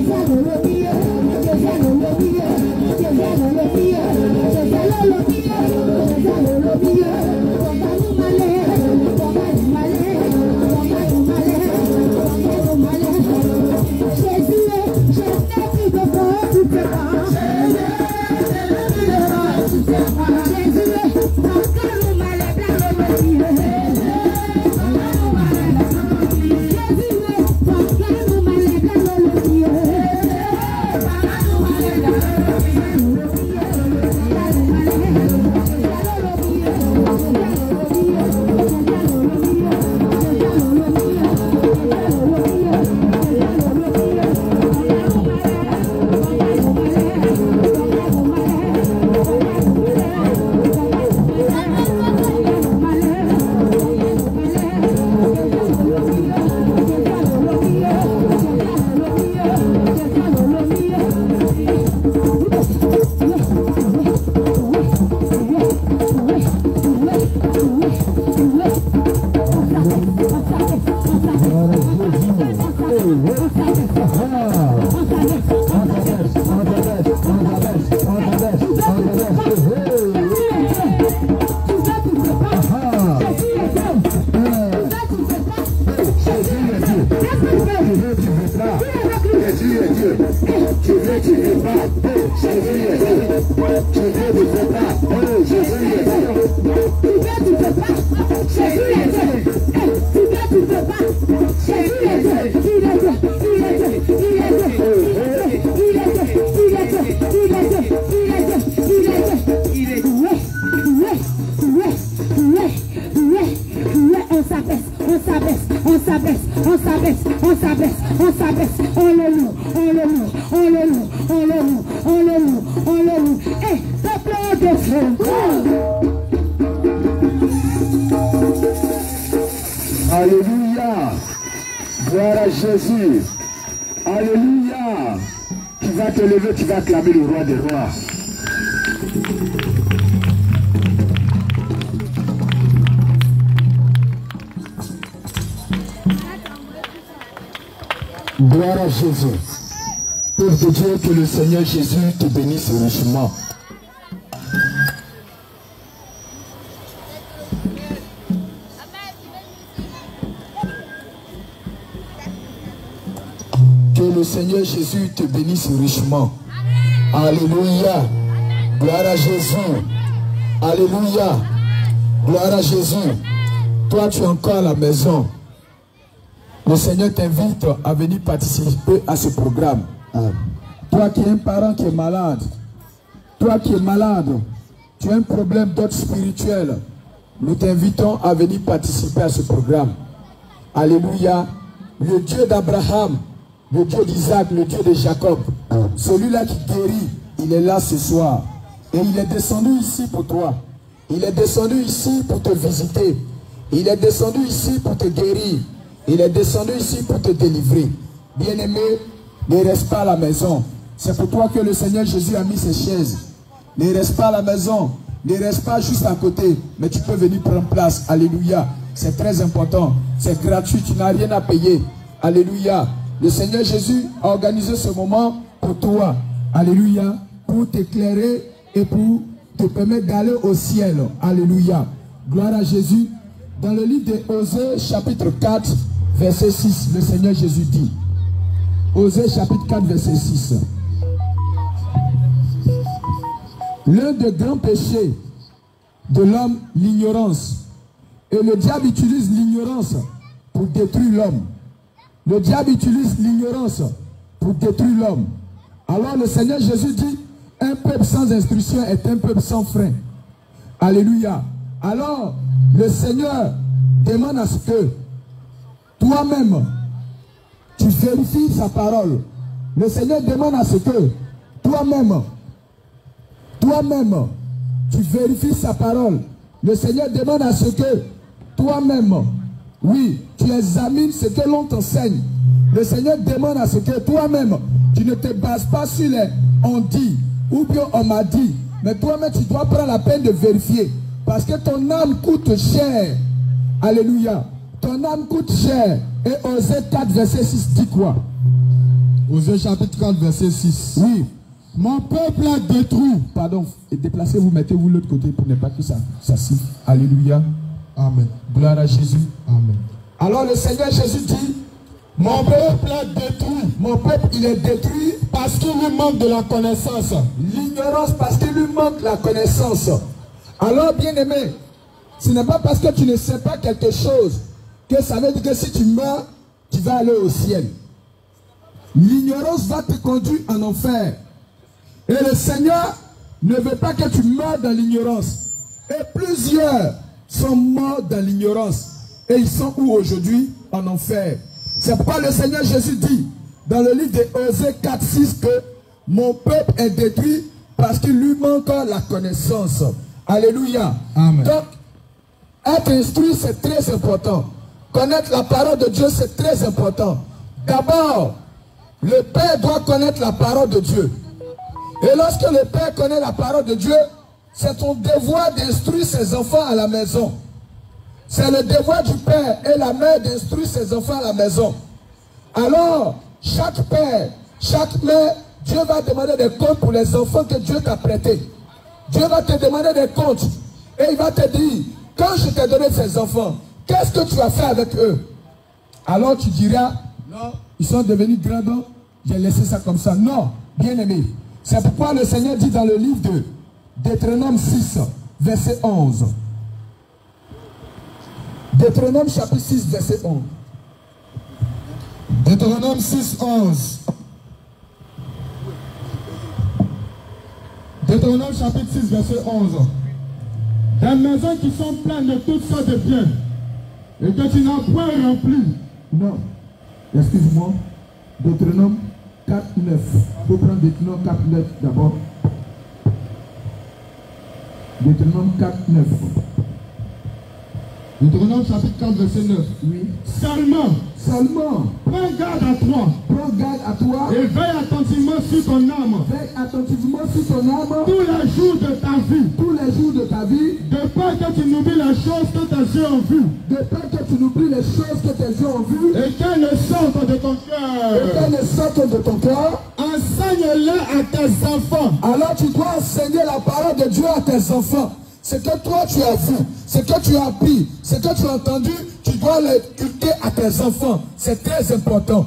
Yes, Tu veux, tu veux pas. Jésus est là. Tu veux, tu veux pas. Jésus est là. Tu veux, tu veux pas. Jésus est là. Tu veux, tu veux pas. Jésus est là. Il est là. Il est là. Il est là. On s'abaisse, on s'abaisse, on s'abaisse, on s'abaisse, on s'abaisse, on s'abaisse, on le loue, on le loue, on le loue, on le loue, on le loue, on le loue. Et peuple de feu. Alléluia. Gloire à Jésus. Alléluia. Tu vas te lever, tu vas acclamer le roi des rois. Gloire à Jésus. Peuple de Dieu, que le Seigneur Jésus te bénisse richement. Que le Seigneur Jésus te bénisse richement. Alléluia. Gloire à Jésus. Alléluia. Gloire à Jésus. Toi, tu es encore à la maison. Le Seigneur t'invite à venir participer à ce programme. Toi qui es un parent qui est malade, toi qui es malade, tu as un problème d'ordre spirituel, nous t'invitons à venir participer à ce programme. Alléluia. Le Dieu d'Abraham, le Dieu d'Isaac, le Dieu de Jacob, celui-là qui guérit, il est là ce soir. Et il est descendu ici pour toi. Il est descendu ici pour te visiter. Il est descendu ici pour te guérir. Il est descendu ici pour te délivrer. Bien-aimé, ne reste pas à la maison. C'est pour toi que le Seigneur Jésus a mis ses chaises. Ne reste pas à la maison. Ne reste pas juste à côté. Mais tu peux venir prendre place. Alléluia. C'est très important. C'est gratuit. Tu n'as rien à payer. Alléluia. Le Seigneur Jésus a organisé ce moment pour toi. Alléluia. Pour t'éclairer et pour te permettre d'aller au ciel. Alléluia. Gloire à Jésus. Dans le livre de Osée, chapitre 4, verset 6, le Seigneur Jésus dit. Osée, chapitre 4, verset 6. L'un des grands péchés de l'homme, l'ignorance. Et le diable utilise l'ignorance pour détruire l'homme. Le diable utilise l'ignorance pour détruire l'homme. Alors le Seigneur Jésus dit, un peuple sans instruction est un peuple sans frein. Alléluia. Alors, le Seigneur demande à ce que toi-même, tu vérifies sa parole. Le Seigneur demande à ce que toi-même, tu vérifies sa parole. Le Seigneur demande à ce que toi-même, oui, tu examines ce que l'on t'enseigne. Le Seigneur demande à ce que toi-même, tu ne te bases pas sur les on dit ou bien on m'a dit. Mais toi-même, tu dois prendre la peine de vérifier. Parce que ton âme coûte cher. Alléluia. Ton âme coûte cher. Et Osée 4, verset 6 dit quoi? Osée chapitre 4, verset 6. Oui. Mon peuple a détruit. Pardon. Et déplacez-vous, mettez-vous de l'autre côté pour ne pas que ça siffle. Alléluia. Amen. Gloire à Jésus. Amen. Alors le Seigneur Jésus dit, mon peuple a détruit. Mon peuple, il est détruit parce qu'il lui manque de la connaissance. L'ignorance parce qu'il lui manque la connaissance. Alors, bien-aimé, ce n'est pas parce que tu ne sais pas quelque chose que ça veut dire que si tu meurs, tu vas aller au ciel. L'ignorance va te conduire en enfer. Et le Seigneur ne veut pas que tu meurs dans l'ignorance. Et plusieurs sont morts dans l'ignorance. Et ils sont où aujourd'hui? En enfer. C'est pourquoi le Seigneur Jésus dit dans le livre de Osée 4, 6 que mon peuple est détruit parce qu'il lui manque la connaissance. Alléluia. Amen. Donc, être instruit, c'est très important. Connaître la parole de Dieu, c'est très important. D'abord, le Père doit connaître la parole de Dieu. Et lorsque le Père connaît la parole de Dieu, c'est son devoir d'instruire ses enfants à la maison. C'est le devoir du Père et la mère d'instruire ses enfants à la maison. Alors, chaque Père, chaque mère, Dieu va demander des comptes pour les enfants que Dieu t'a prêtés. Dieu va te demander des comptes. Et il va te dire, quand je t'ai donné ces enfants, qu'est-ce que tu as fait avec eux? Alors tu diras, non, ils sont devenus grands, j'ai laissé ça comme ça. Non, bien aimé. C'est pourquoi le Seigneur dit dans le livre de Deutéronome 6, verset 11. Deutéronome chapitre 6, verset 11. Deutéronome 6, 11. Deutéronome chapitre 6, verset 11. Des maisons qui sont pleines de toutes sortes de biens et que tu n'as point rempli. Non, excuse-moi. Deutéronome 4, 9. Il faut prendre Deutéronome 4, 9 d'abord. Deutéronome 4, 9. Deutéronome chapitre 4, verset 9. Oui. Seulement, prends garde à toi. Prends garde à toi. Et veille attentivement sur ton âme. Veille attentivement sur ton âme. Tous les jours de ta vie. Tous les jours de ta vie. De peur que tu n'oublies les choses que tes yeux ont vues. De peur que tu n'oublies les choses que tes yeux ont vues. Et qu'elles ne sortent de ton cœur. Et qu'elles ne sortent de ton cœur. Enseigne-les à tes enfants. Alors tu dois enseigner la parole de Dieu à tes enfants. Ce que toi tu as vu, ce que tu as appris, ce que tu as entendu, tu dois l'inculquer à tes enfants. C'est très important.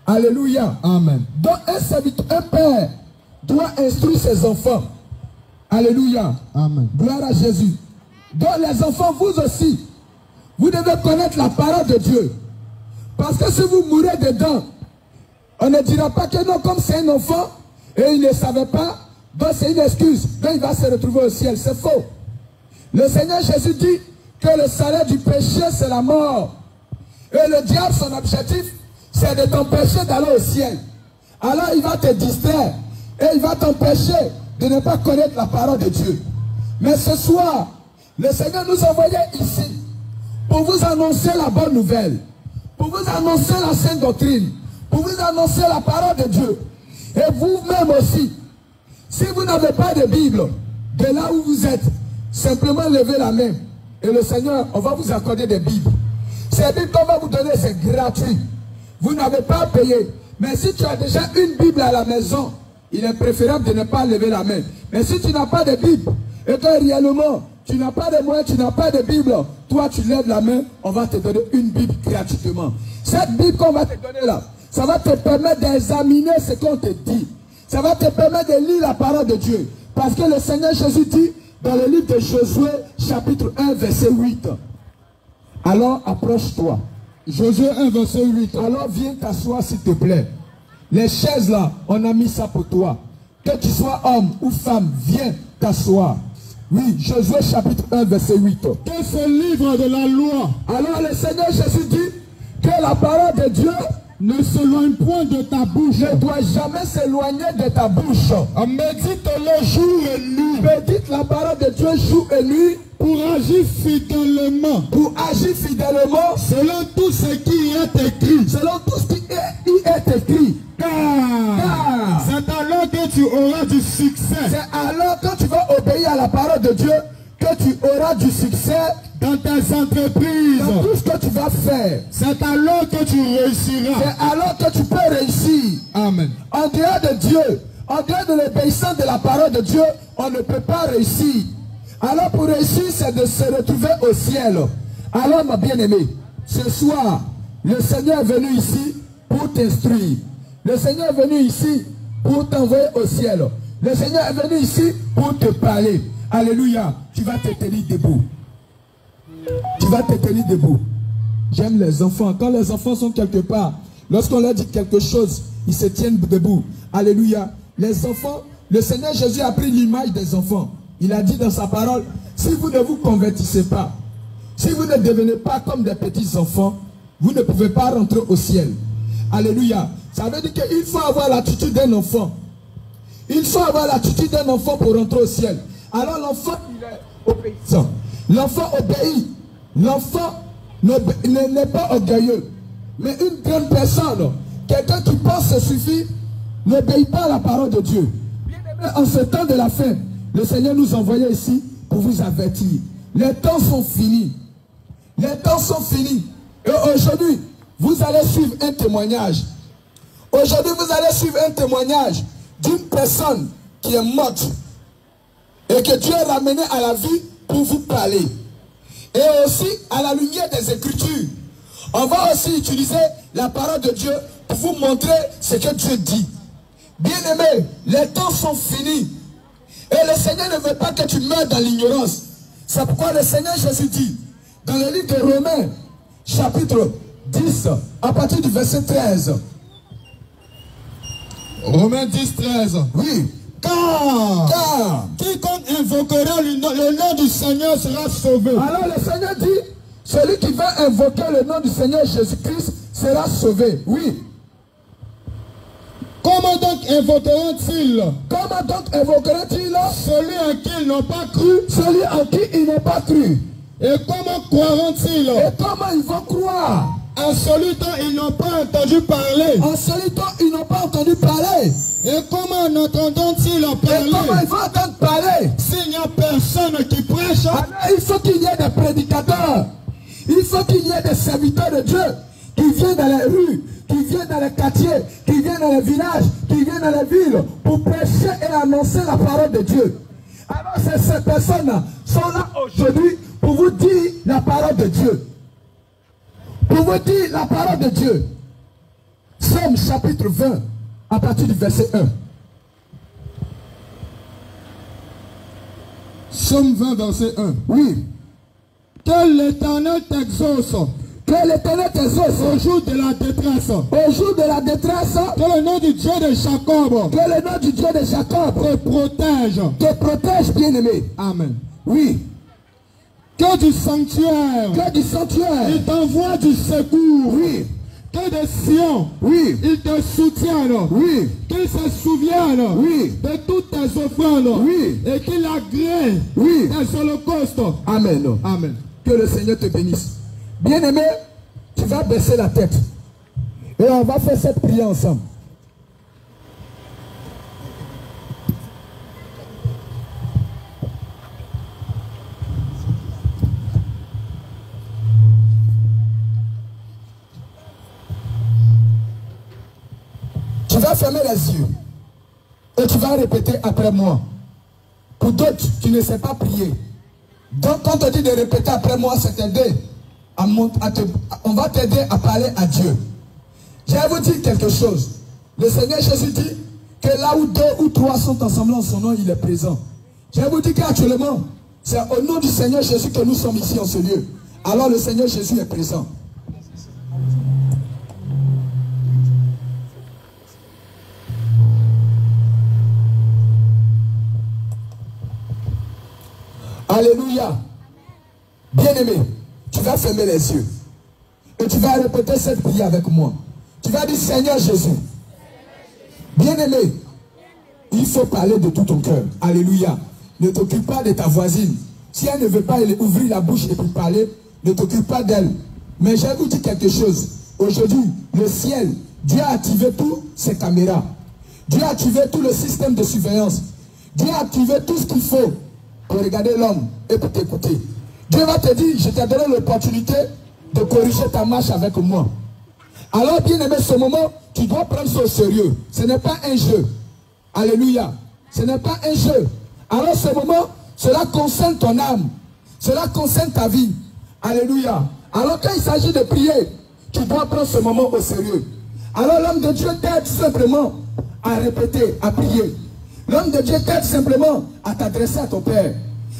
Alléluia. Amen. Donc un père doit instruire ses enfants. Alléluia. Amen. Gloire à Jésus. Donc les enfants, vous aussi, vous devez connaître la parole de Dieu. Parce que si vous mourrez dedans, on ne dira pas que non, comme c'est un enfant, et il ne savait pas, donc c'est une excuse. Donc il va se retrouver au ciel. C'est faux. Le Seigneur Jésus dit que le salaire du péché, c'est la mort. Et le diable, son objectif, c'est de t'empêcher d'aller au ciel. Alors il va te distraire. Et il va t'empêcher de ne pas connaître la parole de Dieu. Mais ce soir, le Seigneur nous envoyait ici pour vous annoncer la bonne nouvelle. Pour vous annoncer la sainte doctrine. Pour vous annoncer la parole de Dieu. Et vous-même aussi, si vous n'avez pas de Bible, de là où vous êtes, simplement levez la main. Et le Seigneur, on va vous accorder des Bibles. Ces Bibles qu'on va vous donner, c'est gratuit. Vous n'avez pas à payer. Mais si tu as déjà une Bible à la maison, il est préférable de ne pas lever la main. Mais si tu n'as pas de Bible, et que réellement, tu n'as pas de moyens, tu n'as pas de Bible, toi tu lèves la main, on va te donner une Bible gratuitement. Cette Bible qu'on va te donner là, ça va te permettre d'examiner ce qu'on te dit. Ça va te permettre de lire la parole de Dieu. Parce que le Seigneur Jésus dit, dans le livre de Josué, chapitre 1, verset 8. Alors approche-toi. Josué 1, verset 8. Alors viens t'asseoir s'il te plaît. Les chaises là, on a mis ça pour toi. Que tu sois homme ou femme, viens t'asseoir. Oui, Josué chapitre 1, verset 8. Que ce livre de la loi. Alors le Seigneur Jésus dit que la parole de Dieu ne s'éloigne point de ta bouche. Ne doit jamais s'éloigner de ta bouche. Médite-le jour et nuit. Médite la parole de Dieu jour et nuit. Pour agir fidèlement. Pour agir fidèlement. Selon tout ce qui est écrit. Selon tout ce qui est écrit. Car c'est alors que tu auras du succès. C'est alors que tu vas obéir à la parole de Dieu que tu auras du succès dans tes entreprises. Dans tout ce que tu vas faire. C'est alors que tu réussiras. C'est alors que tu peux réussir. Amen. En dehors de Dieu, en dehors de l'obéissance de la parole de Dieu, on ne peut pas réussir. Alors pour réussir, c'est de se retrouver au ciel. Alors ma bien-aimée, ce soir, le Seigneur est venu ici pour t'instruire. Le Seigneur est venu ici pour t'envoyer au ciel. Le Seigneur est venu ici pour te parler. Alléluia. Tu vas te tenir debout. Tu vas te tenir debout. J'aime les enfants. Quand les enfants sont quelque part, lorsqu'on leur dit quelque chose, ils se tiennent debout. Alléluia. Les enfants, le Seigneur Jésus a pris l'image des enfants. Il a dit dans sa parole, si vous ne vous convertissez pas, si vous ne devenez pas comme des petits enfants, vous ne pouvez pas rentrer au ciel. Alléluia. Ça veut dire qu'il faut avoir l'attitude d'un enfant. Il faut avoir l'attitude d'un enfant pour rentrer au ciel. Alors l'enfant, il est obéissant. L'enfant obéit. L'enfant n'est pas orgueilleux. Mais une grande personne, quelqu'un qui pense se suffit, n'obéit pas à la parole de Dieu. En ce temps de la fin, le Seigneur nous envoyait ici pour vous avertir. Les temps sont finis. Les temps sont finis. Et aujourd'hui, vous allez suivre un témoignage. Aujourd'hui, vous allez suivre un témoignage d'une personne qui est morte et que Dieu a ramené à la vie pour vous parler. Et aussi, à la lumière des Écritures, on va aussi utiliser la parole de Dieu pour vous montrer ce que Dieu dit. Bien-aimé, les temps sont finis. Et le Seigneur ne veut pas que tu meurs dans l'ignorance. C'est pourquoi le Seigneur Jésus dit, dans le livre de Romains, chapitre 10, à partir du verset 13. Romains 10, 13. Oui. Car quiconque invoquera le nom du Seigneur sera sauvé. Alors le Seigneur dit, celui qui va invoquer le nom du Seigneur Jésus-Christ sera sauvé. Oui. Comment donc invoqueront-ils? Comment donc invoqueront-ils celui à qui ils n'ont pas cru? Celui à qui ils n'ont pas cru. Et comment croiront-ils? Et comment ils vont croire? En celui dont ils n'ont pas entendu parler. En celui dont ils n'ont pas entendu parler. Et comment en entendront-ils parler? Et comment ils vont entendre parler? S'il n'y a personne qui prêche. Alors il faut qu'il y ait des prédicateurs. Il faut qu'il y ait des serviteurs de Dieu qui viennent dans les rues, qui viennent dans les quartiers, qui viennent dans les villages, qui viennent dans les villes pour prêcher et annoncer la parole de Dieu. Alors ces personnes sont là aujourd'hui pour vous dire la parole de Dieu. Pour vous dire la parole de Dieu. Somme chapitre 20, à partir du verset 1. Somme 20, verset 1. Oui. Que l'Éternel t'exauce. Que l'Éternel t'exauce au jour de la détresse. Au jour de la détresse. Que le nom du Dieu de Jacob. Que le nom du Dieu de Jacob te protège. Te protège, bien-aimé. Amen. Oui. Que du sanctuaire. Que du sanctuaire. Il t'envoie du secours. Oui. Que de Sion. Oui. Il te soutienne. Oui. Qu'il se souvienne. Oui. De toutes tes offrandes. Oui. Et qu'il agrée. Oui. Tes holocaustes. Amen. Amen. Que le Seigneur te bénisse. Bien-aimé, tu vas baisser la tête. Et on va faire cette prière ensemble. Tu vas fermer les yeux. Et tu vas répéter après moi. Pour d'autres qui ne savent pas prier. Donc quand on te dit de répéter après moi, c'est t'aider. On va t'aider à parler à Dieu. Je vais vous dire quelque chose. Le Seigneur Jésus dit que là où 2 ou 3 sont ensemble en son nom, il est présent. Je vais vous dire qu'actuellement, c'est au nom du Seigneur Jésus que nous sommes ici en ce lieu. Alors le Seigneur Jésus est présent. Alléluia. Bien-aimé, tu vas fermer les yeux. Et tu vas répéter cette prière avec moi. Tu vas dire, Seigneur Jésus. Bien-aimé, il faut parler de tout ton cœur. Alléluia. Ne t'occupe pas de ta voisine. Si elle ne veut pas ouvrir la bouche et puis parler, ne t'occupe pas d'elle. Mais je vais vous dire quelque chose. Aujourd'hui, le ciel, Dieu a activé toutes ses caméras. Dieu a activé tout le système de surveillance. Dieu a activé tout ce qu'il faut pour regarder l'homme et pour t'écouter. Dieu va te dire, je t'ai donné l'opportunité de corriger ta marche avec moi. Alors bien aimé, ce moment, tu dois prendre ça au sérieux. Ce n'est pas un jeu. Alléluia. Ce n'est pas un jeu. Alors ce moment, cela concerne ton âme. Cela concerne ta vie. Alléluia. Alors quand il s'agit de prier, tu dois prendre ce moment au sérieux. Alors l'homme de Dieu t'aide simplement à répéter, à prier. L'homme de Dieu t'aide simplement à t'adresser à ton Père.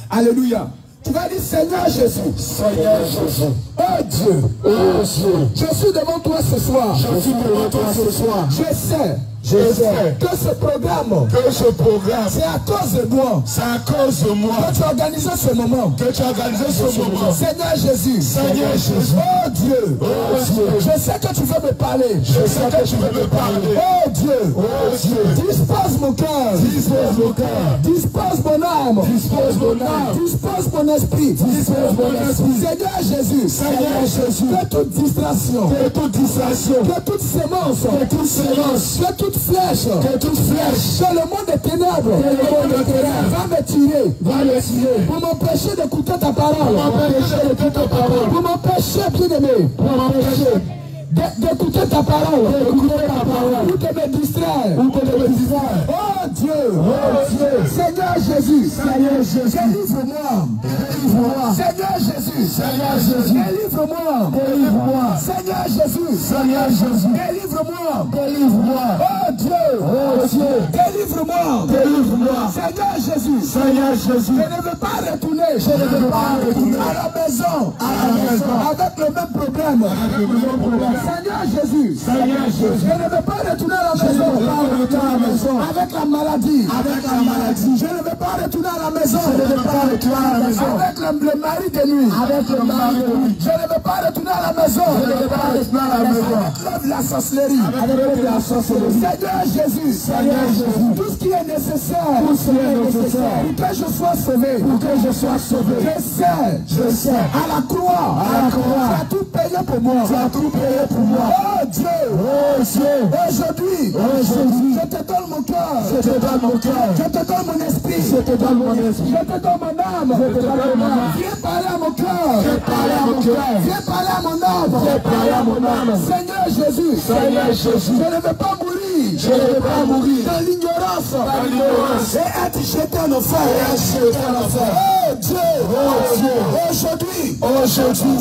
Alléluia. Tu vas dire, Seigneur Jésus. Seigneur Jésus. Oh Dieu. Oh Dieu. Je suis devant toi ce soir. Je suis devant toi ce soir. Je sais. Je sais que ce programme. Que ce programme. C'est à cause de moi. C'est à cause de moi. Que tu as organisé ce moment. Que tu as organisé ce moment. Seigneur Jésus. Seigneur Jésus. Oh Dieu. Oh Dieu. Je sais que tu veux me parler. Je sais que tu veux me parler. Oh Dieu. Oh Dieu. Dispose mon cœur. Dispose mon cœur. Dispose mon âme. Dispose mon âme. Dispose mon esprit. Dispose mon esprit. Seigneur Jésus. Seigneur Jésus. Que toute distraction. Que toute distraction. Que toute sémence. Que toute sémence. Que toute flèche. Que toute flèche. Que le monde des ténèbres. Que le monde des ténèbres. Va me tirer. Va me tirer. Pour m'empêcher d'écouter ta parole. Pour m'empêcher d'écouter ta parole. Pour m'empêcher, bien-aimé. Pour m'empêcher d'écouter ta parole. Ou de me distraire. Oh Dieu. Seigneur Jésus. Délivre-moi. Seigneur Jésus. Délivre-moi. Seigneur Jésus. Délivre-moi. Oh Dieu. Délivre-moi. Seigneur Jésus. Je ne veux pas retourner. À la maison. Avec le même problème. Seigneur Jésus. Je ne veux pas retourner à la maison. Avec la maladie. Je ne veux pas retourner à la maison. Avec le mari de nuit. Je ne veux pas retourner à la maison. Avec la sorcellerie. Seigneur Jésus. Tout ce qui est nécessaire. Pour que je sois sauvé. Je sais. À la croix. Tu as tout payé pour moi. Oh Dieu. Aujourd'hui. Je te donne mon cœur. Je te donne mon esprit. Je te donne mon âme. Viens parler à mon cœur. Viens parler à mon âme. Seigneur Jésus. Je ne veux pas mourir. Dans l'ignorance. Et être jeté en enfer. Oh Dieu. Aujourd'hui.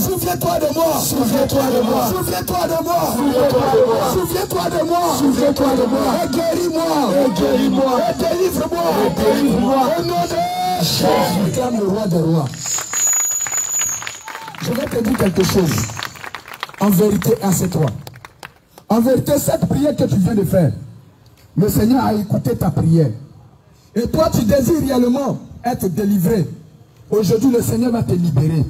Souviens-toi de moi. Et guéris-moi. Et délivre-moi. Au nom de Jésus. Je réclame le roi des rois. Je vais te dire quelque chose. En vérité, assieds-toi. En vérité, cette prière que tu viens de faire, le Seigneur a écouté ta prière. Et toi, tu désires réellement être délivré. Aujourd'hui, le Seigneur va te libérer.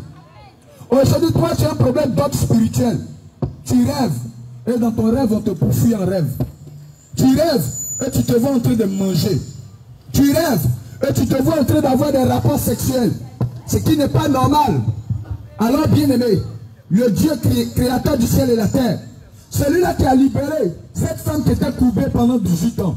Aujourd'hui, toi, tu as un problème d'ordre spirituel. Tu rêves. Et dans ton rêve, on te poursuit en rêve. Tu rêves et tu te vois en train de manger. Tu rêves et tu te vois en train d'avoir des rapports sexuels. Ce qui n'est pas normal. Alors, bien-aimé, le Dieu créateur du ciel et la terre, celui-là qui a libéré cette femme qui était courbée pendant 18 ans,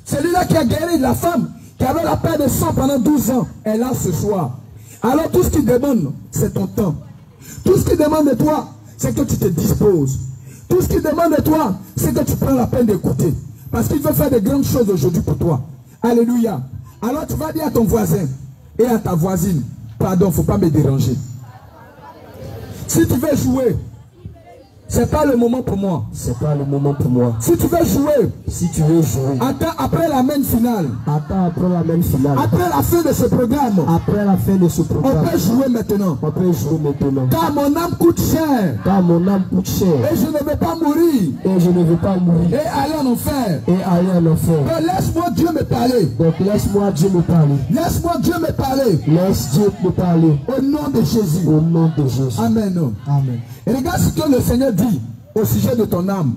celui-là qui a guéri la femme qui avait la perte de sang pendant 12 ans, est là ce soir. Alors tout ce qu'il demande, c'est ton temps. Tout ce qu'il demande de toi, c'est que tu te disposes. Tout ce qu'il demande de toi, c'est que tu prends la peine d'écouter. Parce qu'il veut faire de grandes choses aujourd'hui pour toi. Alléluia. Alors tu vas dire à ton voisin et à ta voisine, pardon, il ne faut pas me déranger. Si tu veux jouer, c'est pas le moment pour moi. Si tu veux jouer. Attends après la main finale. Après la fin de ce programme. On peut jouer maintenant. Car mon âme coûte cher. Et je ne veux pas mourir. Et aller en enfer. Donc laisse-moi Dieu me parler. Laisse-moi Dieu me parler. Au nom de Jésus. Amen. Et regarde ce que le Seigneur dit au sujet de ton âme.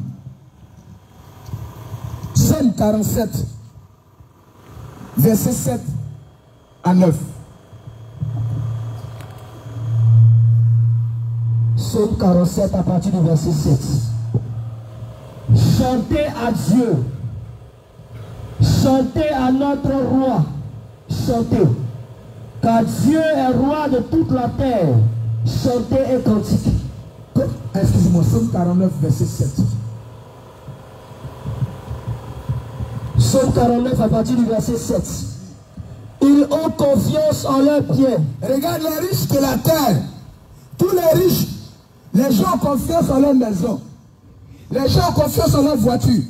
Psaume 47, verset 7 à 9. Psaume 47 à partir du verset 7. Chantez à Dieu. Chantez à notre roi. Chantez. Car Dieu est roi de toute la terre. Chantez et cantiquez. Excusez-moi, Psaume 49, verset 7. Psaume 49 à partir du verset 7. Ils ont confiance en leurs pieds. Regarde les riches de la terre. Tous les riches, les gens ont confiance en leur maison. Les gens ont confiance en leur voiture.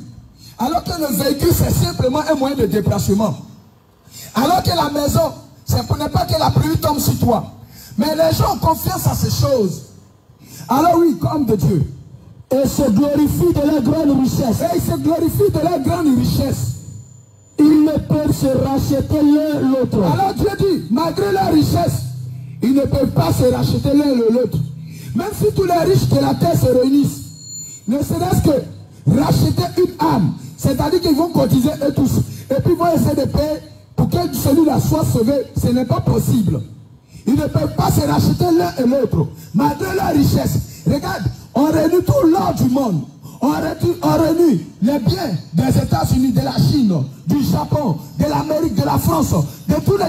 Alors que le véhicule, c'est simplement un moyen de déplacement. Alors que la maison, ce n'est pas que la pluie tombe sur toi. Mais les gens ont confiance à ces choses. Alors oui, comme de Dieu. Et se glorifient de leur grande richesse. Et ils se glorifient de leur grande richesse. Ils ne peuvent se racheter l'un l'autre. Alors Dieu dit, malgré leur richesse, ils ne peuvent pas se racheter l'un l'autre. Même si tous les riches de la terre se réunissent, ne serait-ce que racheter une âme, c'est-à-dire qu'ils vont cotiser eux tous, et puis ils vont essayer de payer pour que celui-là soit sauvé, ce n'est pas possible. Ils ne peuvent pas se racheter l'un et l'autre, malgré leur richesse. Regarde, on réunit tout l'or du monde. On réunit les biens des États-Unis, de la Chine, du Japon, de l'Amérique, de la France, de toutes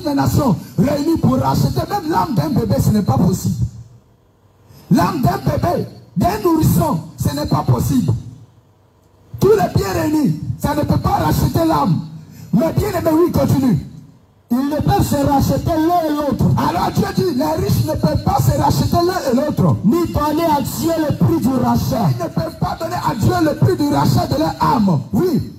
les nations, réunies pour racheter même l'âme d'un bébé, ce n'est pas possible. L'âme d'un bébé, D'un nourrisson, ce n'est pas possible. Tous les biens réunis, ça ne peut pas racheter l'âme. Mais bien aimé, oui, continue. Ils ne peuvent se racheter l'un et l'autre. Alors Dieu dit, les riches ne peuvent pas se racheter l'un et l'autre. Ni donner à Dieu le prix du rachat. Ils ne peuvent pas donner à Dieu le prix du rachat de leur âme. Oui.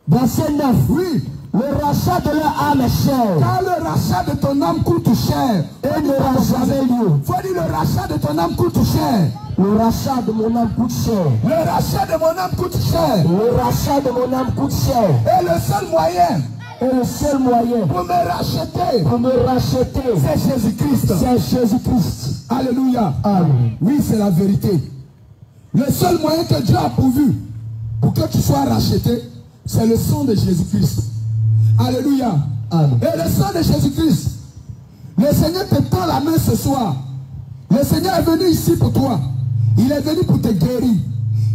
Verset 9. Oui. Le rachat de leur âme est cher. Car le rachat de ton âme coûte cher. Et n'aura jamais lieu. Faut dire le rachat de ton âme coûte cher. Le rachat de mon âme coûte cher. Le rachat de mon âme coûte cher. Le rachat de mon âme coûte cher. Et le seul moyen. Et le seul moyen pour me racheter, c'est Jésus-Christ. C'est Jésus-Christ. Alléluia. Amen. Oui, c'est la vérité. Le seul moyen que Dieu a pourvu pour que tu sois racheté, c'est le sang de Jésus-Christ. Alléluia. Amen. Et le sang de Jésus-Christ, le Seigneur te tend la main ce soir. Le Seigneur est venu ici pour toi. Il est venu pour te guérir.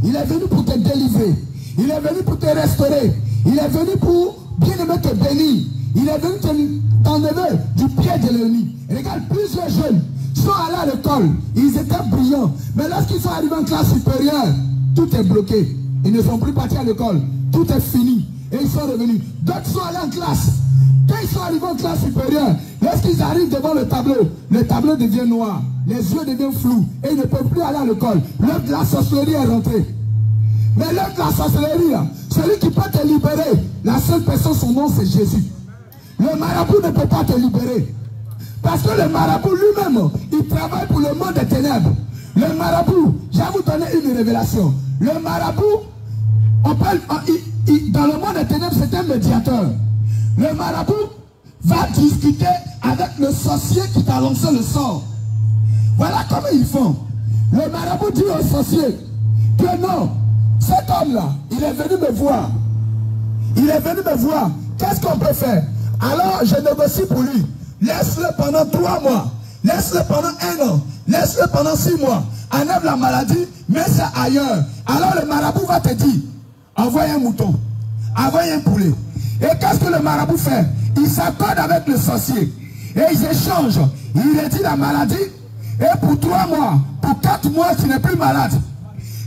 Il est venu pour te délivrer. Il est venu pour te restaurer. Il est venu pour bien aimé te bénir. Il est venu t'enlever du pied de l'ennemi. Regarde, plusieurs jeunes sont allés à l'école. Ils étaient brillants. Mais lorsqu'ils sont arrivés en classe supérieure, tout est bloqué. Ils ne sont plus partis à l'école. Tout est fini. Et ils sont revenus. D'autres sont allés en classe. Quand ils sont arrivés en classe supérieure, lorsqu'ils arrivent devant le tableau devient noir. Les yeux deviennent flous. Et ils ne peuvent plus aller à l'école. L'heure de la sorcellerie est rentrée. Mais l'heure de la sorcellerie, celui qui peut te libérer, la seule personne, son nom, c'est Jésus. Le marabout ne peut pas te libérer. Parce que le marabout lui-même, il travaille pour le monde des ténèbres. Le marabout, je vais vous donner une révélation. Le marabout, dans le monde des ténèbres, c'est un médiateur. Le marabout va discuter avec le sorcier qui t'a lancé le sort. Voilà comment ils font. Le marabout dit au sorcier que non, cet homme-là, il est venu me voir. Il est venu me voir. Qu'est-ce qu'on peut faire? Alors, je négocie pour lui. Laisse-le pendant 3 mois. Laisse-le pendant 1 an. Laisse-le pendant 6 mois. Enlève la maladie, mets ça ailleurs. Alors, le marabout va te dire, envoie un mouton, envoie un poulet. Et qu'est-ce que le marabout fait? Il s'accorde avec le sorcier. Et ils échangent. Il retire la maladie. Et pour 3 mois, pour 4 mois, tu n'es plus malade.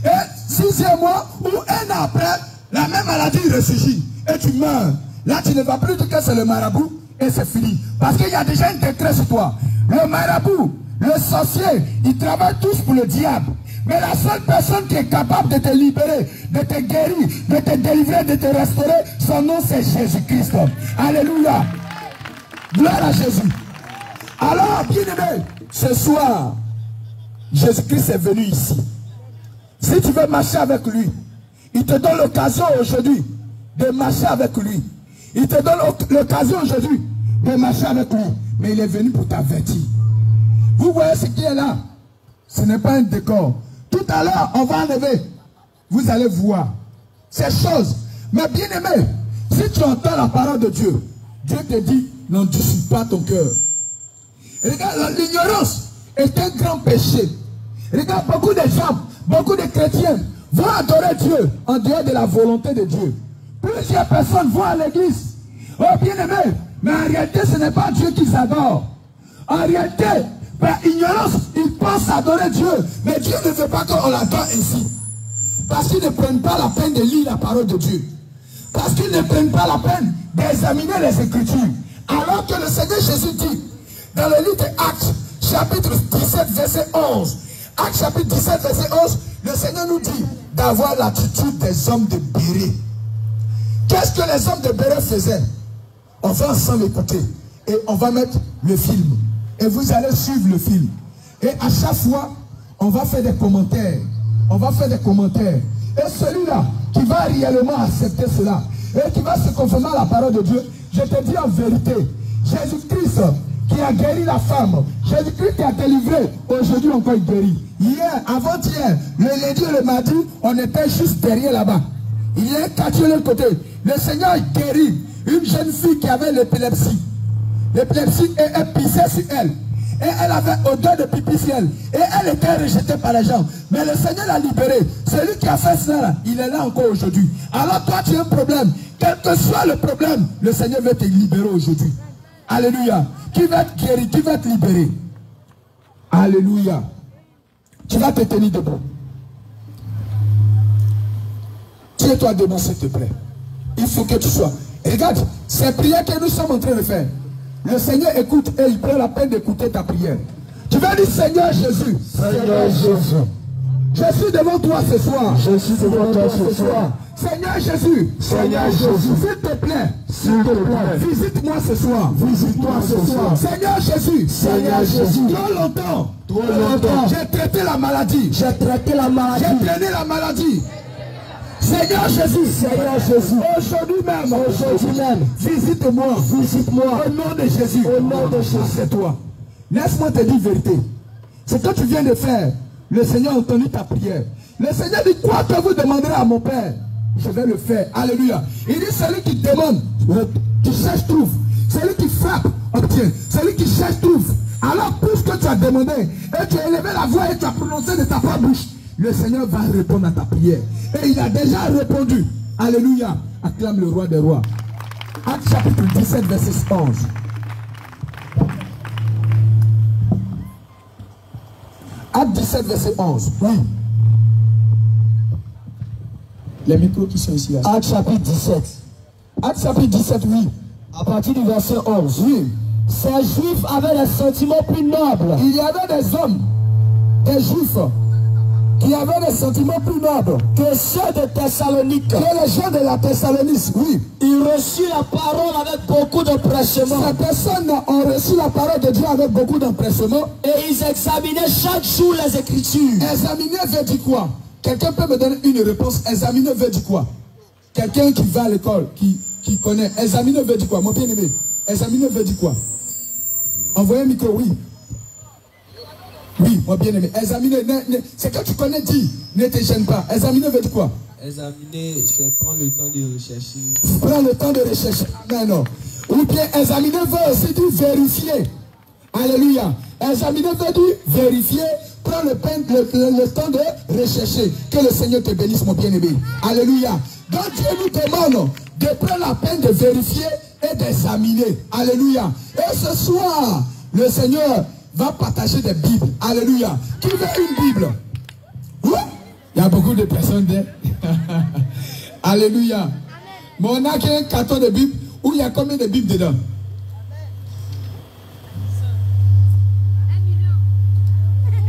Et 6e mois ou 1 an après, la même maladie ressurgit. Et tu meurs. Là, tu ne vas plus dire que c'est le marabout. Et c'est fini. Parce qu'il y a déjà une décret sur toi. Le marabout, le sorcier, ils travaillent tous pour le diable. Mais la seule personne qui est capable de te libérer, de te guérir, de te délivrer, de te restaurer, son nom c'est Jésus-Christ. Alléluia. Gloire à Jésus. Alors, bien aimé, ce soir, Jésus-Christ est venu ici. Si tu veux marcher avec lui, il te donne l'occasion aujourd'hui de marcher avec lui. Il te donne l'occasion aujourd'hui de marcher avec lui. Mais il est venu pour t'avertir. Vous voyez ce qui est là? Ce n'est pas un décor. Tout à l'heure, on va enlever. Vous allez voir ces choses. Mais bien aimé, si tu entends la parole de Dieu, Dieu te dit, n'endurcis pas ton cœur. Regarde, l'ignorance est un grand péché. Regarde, beaucoup de gens, beaucoup de chrétiens vont adorer Dieu en dehors de la volonté de Dieu. Plusieurs personnes vont à l'église. Oh bien aimé, mais en réalité ce n'est pas Dieu qu'ils adorent. En réalité, par ignorance, ils pensent adorer Dieu. Mais Dieu ne veut pas qu'on l'adore ainsi. Parce qu'ils ne prennent pas la peine de lire la parole de Dieu. Parce qu'ils ne prennent pas la peine d'examiner les Écritures. Alors que le Seigneur Jésus dit, dans le livre d'Actes, chapitre 17, verset 11. Actes chapitre 17, verset 11, le Seigneur nous dit d'avoir l'attitude des hommes de Béret. Qu'est-ce que les hommes de Béret faisaient? On va ensemble écouter. Et on va mettre le film. Et vous allez suivre le film. Et à chaque fois, on va faire des commentaires. On va faire des commentaires. Et celui-là qui va réellement accepter cela, et qui va se conformer à la parole de Dieu, je te dis en vérité, Jésus-Christ qui a guéri la femme, Jésus-Christ qui a délivré, aujourd'hui encore il guérit. Hier, avant-hier, le lundi et le mardi, on était juste derrière là-bas. Il y a un quartier de l'autre côté. Le Seigneur guérit une jeune fille qui avait l'épilepsie. L'épilepsie, et elle pissait sur elle. Et elle avait odeur de pipi sur elle. Et elle était rejetée par les gens. Mais le Seigneur l'a libérée. Celui qui a fait cela, il est là encore aujourd'hui. Alors toi, tu as un problème. Quel que soit le problème, le Seigneur veut te libérer aujourd'hui. Alléluia. Qui va te guérir, qui va te libérer. Alléluia. Tu vas te tenir debout. Tiens-toi debout, s'il te plaît. Il faut que tu sois. Regarde, ces prières que nous sommes en train de faire. Le Seigneur écoute et il prend la peine d'écouter ta prière. Tu vas dire Seigneur Jésus. Seigneur Jésus. Je suis devant toi ce soir. Je suis devant toi ce soir. Seigneur Jésus. Seigneur Jésus. S'il te plaît. S'il te plaît. Visite-moi ce soir. Visite-moi ce soir. Seigneur Jésus. Seigneur Jésus. Trop longtemps. Trop longtemps. J'ai traité la maladie. J'ai traité la maladie. J'ai traîné la maladie. Seigneur Jésus. Seigneur Jésus. Aujourd'hui même. Visite-moi. Visite-moi. Au nom de Jésus. Au nom de Jésus. C'est toi. Laisse-moi te dire vérité. Ce que tu viens de faire, le Seigneur a entendu ta prière. Le Seigneur dit, quoi que vous demanderez à mon Père, je vais le faire. Alléluia. Il dit, celui qui demande, qui cherche, trouve. Celui qui frappe, obtient. Celui qui cherche, trouve. Alors, puisque tu as demandé, et tu as élevé la voix et tu as prononcé de ta propre bouche, le Seigneur va répondre à ta prière. Et il a déjà répondu. Alléluia. Acclame le roi des rois. Acte chapitre 17, verset 11. Acte 17, verset 11. Oui. Les micros qui sont ici. Acte chapitre 17. Acte chapitre 17, oui. À partir du verset 11. Oui. Ces juifs avaient des sentiments plus nobles. Il y avait des hommes, des juifs, qui avaient des sentiments plus nobles que ceux de Thessalonique. que les gens de la Thessalonique. Oui. Ils reçurent la parole avec beaucoup d'empressement. Ces personnes ont reçu la parole de Dieu avec beaucoup d'empressement. Et ils examinaient chaque jour les Écritures. Examiner veut dire quoi? Quelqu'un peut me donner une réponse. Examiner veut dire quoi? Quelqu'un qui va à l'école, qui connaît. Examiner veut dire quoi? Mon bien-aimé. Examiner veut dire quoi? Envoyez un micro, oui. Oui, mon bien-aimé. Examiner, c'est que tu connais, dis. Ne te gêne pas. Examiner veut dire quoi? Examiner, c'est prendre le temps de rechercher. Prends le temps de rechercher. Amen. Non. Ou bien examiner veut aussi dire vérifier. Alléluia. Examiner veut dire vérifier. Prends le temps de rechercher. Que le Seigneur te bénisse, mon bien-aimé. Alléluia. Donc Dieu nous demande de prendre la peine de vérifier et d'examiner. Alléluia. Et ce soir, le Seigneur va partager des Bibles. Alléluia. Qui veut une Bible? Oui. Il y a beaucoup de personnes. Alléluia. Mais on a qu'un carton de Bible où il y a combien de Bibles dedans?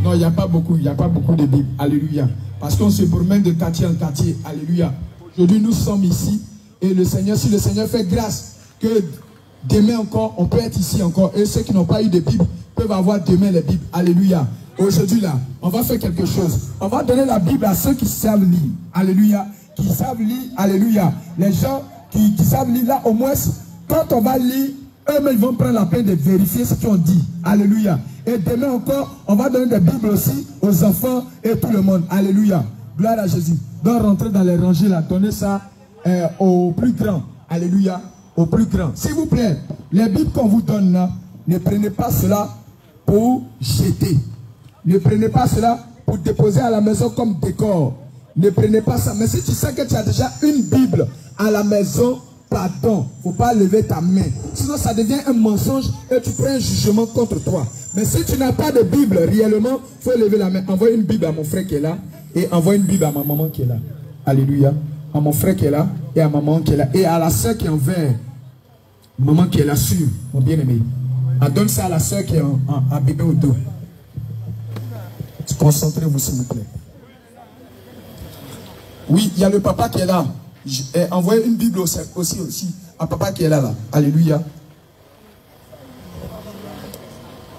Non, il n'y a pas beaucoup. Il n'y a pas beaucoup de Bibles. Alléluia. Parce qu'on se promène de quartier en quartier. Alléluia. Aujourd'hui, nous sommes ici. Et le Seigneur, si le Seigneur fait grâce, que demain encore, on peut être ici encore. Et ceux qui n'ont pas eu de Bible peuvent avoir demain les Bibles. Alléluia. Aujourd'hui là, on va faire quelque chose. On va donner la Bible à ceux qui savent lire. Alléluia. Qui savent lire. Alléluia. Les gens qui savent lire là, au moins, quand on va lire, eux-mêmes vont prendre la peine de vérifier ce qu'on dit. Alléluia. Et demain encore, on va donner des Bibles aussi aux enfants et tout le monde. Alléluia. Gloire à Jésus. Donc rentrer dans les rangées là, donnez ça aux plus grands. Alléluia. Aux plus grands. S'il vous plaît, les Bibles qu'on vous donne là, ne prenez pas cela pour jeter. Ne prenez pas cela pour déposer à la maison comme décor. Ne prenez pas ça. Mais si tu sais que tu as déjà une Bible à la maison, pardon, il ne faut pas lever ta main. Sinon ça devient un mensonge et tu prends un jugement contre toi. Mais si tu n'as pas de Bible réellement, il faut lever la main. Envoie une Bible à mon frère qui est là et envoie une Bible à ma maman qui est là. Alléluia. À mon frère qui est là et à ma maman qui est là. Et à la soeur qui est en vert. Maman qui est là sur, mon bien-aimé. Donne ça à la soeur qui est en bébé au dos. Concentrez-vous s'il vous plaît. Oui, il y a le papa qui est là. Envoyez une Bible aussi à papa qui est là. Alléluia.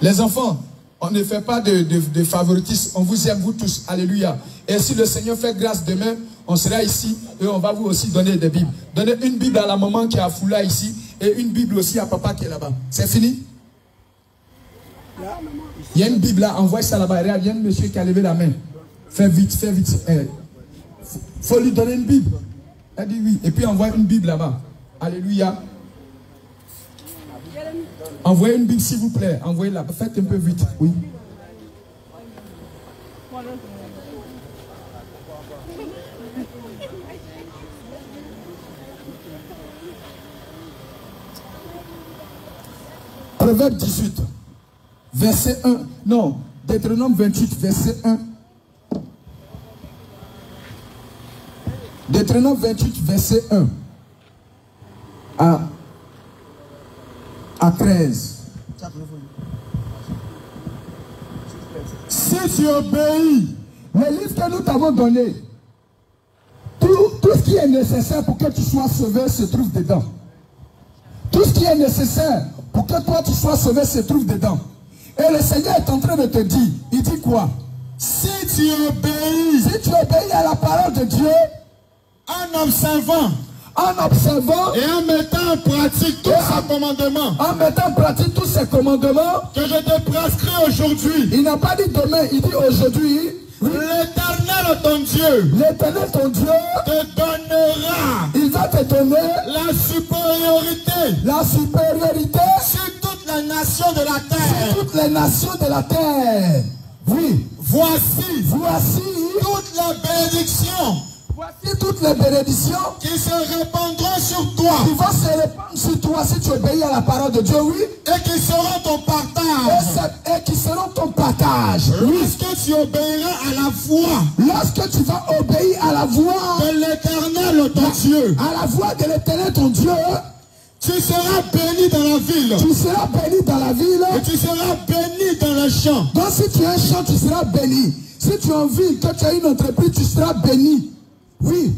Les enfants, on ne fait pas de favoritisme. On vous aime vous tous. Alléluia. Et si le Seigneur fait grâce demain, on sera ici et on va vous aussi donner des Bibles. Donnez une Bible à la maman qui est à Foula ici et une Bible aussi à papa qui est là-bas. C'est fini? Il y a une Bible là, envoie ça là-bas. Il y a un monsieur qui a levé la main. Fais vite, fais vite. Faut lui donner une Bible. Elle dit oui. Et puis envoie une Bible là-bas. Alléluia. Envoyez une Bible s'il vous plaît. Envoyez-la. Faites un peu vite. Oui. Proverbe 18. Verset 1. Non. Deutéronome 28. Verset 1. Deutéronome 28, verset 1 à 13. Si tu obéis, Le livre que nous t'avons donné, tout ce qui est nécessaire pour que tu sois sauvé se trouve dedans. Tout ce qui est nécessaire pour que toi tu sois sauvé se trouve dedans. Et le Seigneur est en train de te dire, il dit quoi? si tu obéis Si tu obéis à la parole de Dieu, en observant et en mettant en pratique tous ses commandements en mettant en pratique tous ces commandements, que je te prescris aujourd'hui, il n'a pas dit demain, il dit aujourd'hui, l'Éternel ton Dieu l'Éternel ton Dieu, te donnera il va te donner la supériorité la supériorité sur toutes les nations de la sur terre. toutes les nations de la terre. Oui, Voici voici toutes les bénédictions toutes les bénédictions qui se répandront sur toi qui vont se répandre sur toi si tu obéis à la parole de Dieu, oui, et qui seront ton partage. et qui seront ton partage. Lorsque tu obéiras à la voix Lorsque tu vas obéir à la voix, de l'Éternel ton Dieu, à la voix de l'Éternel ton Dieu, tu seras béni dans la ville tu seras béni dans la ville. et tu seras béni dans le champ. Donc si tu es un champ, tu seras béni. Si tu es en ville, que tu as une entreprise, tu seras béni. Oui.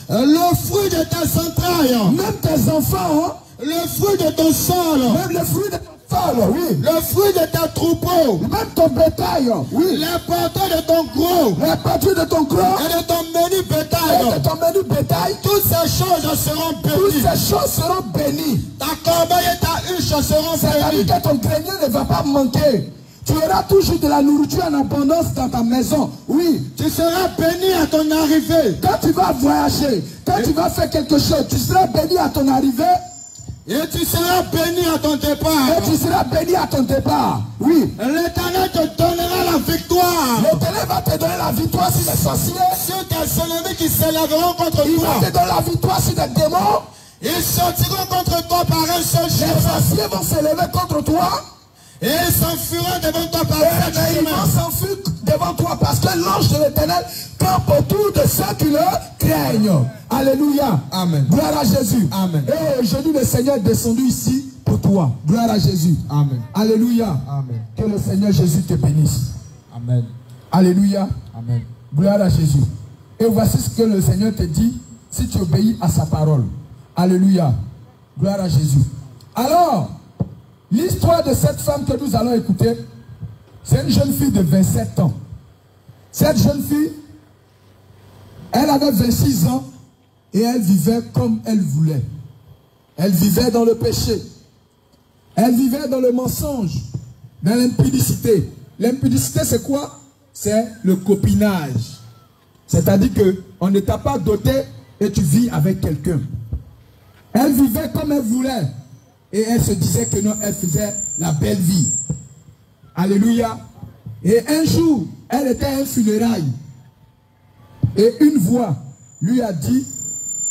Le fruit de tes entrailles, Même tes enfants, le fruit de ton sol, même les fruits de ton sol, oui. le fruit de tes troupeaux, Même ton bétail, oui. les porteurs de ton gros Les parties de ton corps et de ton menu et de bétail, ton menu bétail, toutes ces choses seront toutes bénies. ces choses seront bénies. Ta corbeille et ta huche seront C'est-à-dire bénies. que ton grenier ne va pas manquer. Tu auras toujours de la nourriture en abondance dans ta maison. Oui. Tu seras béni à ton arrivée Quand tu vas voyager, quand tu vas faire quelque chose, tu seras béni à ton arrivée et tu seras béni à ton départ. et tu seras béni à ton départ. Oui. L'Éternel te donnera la victoire L'Éternel va te donner la victoire sur les sorciers. sur tes ennemis qui s'élèveront contre Il toi. va te donner la victoire sur les démons. Ils sortiront contre toi par un seul Les chemin sorciers vont s'élever contre toi. et ils s'enfuiront devant toi par un Et seul ils chemin. vont s'enfuir devant toi parce que l'ange de l'Éternel campe autour de ceux qui le craignent. Alléluia. Amen. Gloire à Jésus. Amen. Et aujourd'hui, le Seigneur est descendu ici pour toi. Gloire à Jésus. Amen. Alléluia. Amen. Que le Seigneur Jésus te bénisse. Amen. Alléluia. Amen. Gloire à Jésus. Et voici ce que le Seigneur te dit si tu obéis à sa parole. Alléluia. Gloire à Jésus. Alors, l'histoire de cette femme que nous allons écouter, c'est une jeune fille de 27 ans. Cette jeune fille, elle avait 26 ans et elle vivait comme elle voulait. Elle vivait dans le péché. Elle vivait dans le mensonge, dans l'impudicité. L'impudicité, c'est quoi? C'est le copinage. C'est-à-dire qu'on ne t'a pas doté et tu vis avec quelqu'un. Elle vivait comme elle voulait. Et elle se disait que non, elle faisait la belle vie. Alléluia. Et un jour, elle était à un funérail. Et une voix lui a dit,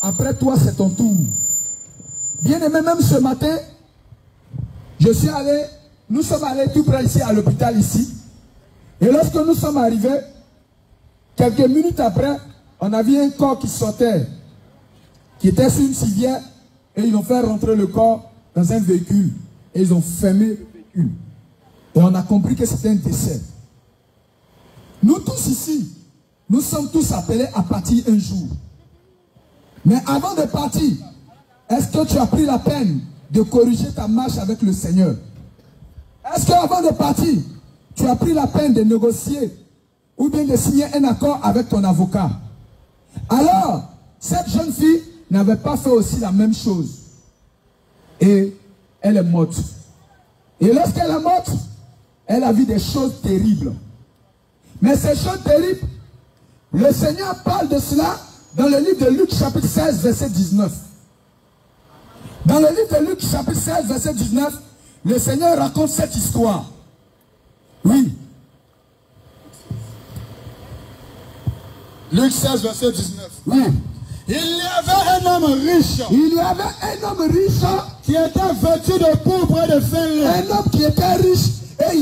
après toi, c'est ton tour. Bien aimé, même ce matin, nous sommes allés tout près ici, à l'hôpital ici. Et lorsque nous sommes arrivés, quelques minutes après, on a vu un corps qui sortait, qui était sur une civière, et ils ont fait rentrer le corps dans un véhicule. Et ils ont fermé le véhicule. Et on a compris que c'était un décès. Nous tous ici, nous sommes tous appelés à partir un jour. Mais avant de partir, est-ce que tu as pris la peine de corriger ta marche avec le Seigneur? Est-ce qu'avant de partir, tu as pris la peine de négocier ou bien de signer un accord avec ton avocat? Alors, cette jeune fille n'avait pas fait aussi la même chose. Et elle est morte. Et lorsqu'elle est morte, elle a vu des choses terribles. Mais ces choses terribles, le Seigneur parle de cela dans le livre de Luc chapitre 16, verset 19. Dans le livre de Luc chapitre 16, verset 19, le Seigneur raconte cette histoire. Oui. Luc 16, verset 19. Oui. Il y avait un homme riche Il y avait un homme riche, qui était vêtu de pourpre et de fin lin. un homme qui était riche Et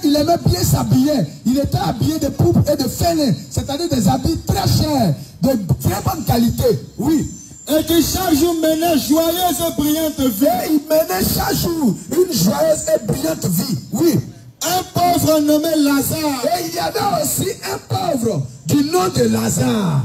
il aimait bien s'habiller. Il était habillé de pourpre et de félin, c'est-à-dire des habits très chers, de très bonne qualité. Oui. Et qui chaque jour menait joyeuse et brillante vie. Et il menait chaque jour une joyeuse et brillante vie. Oui. Un pauvre nommé Lazare. Et il y avait aussi un pauvre du nom de Lazare.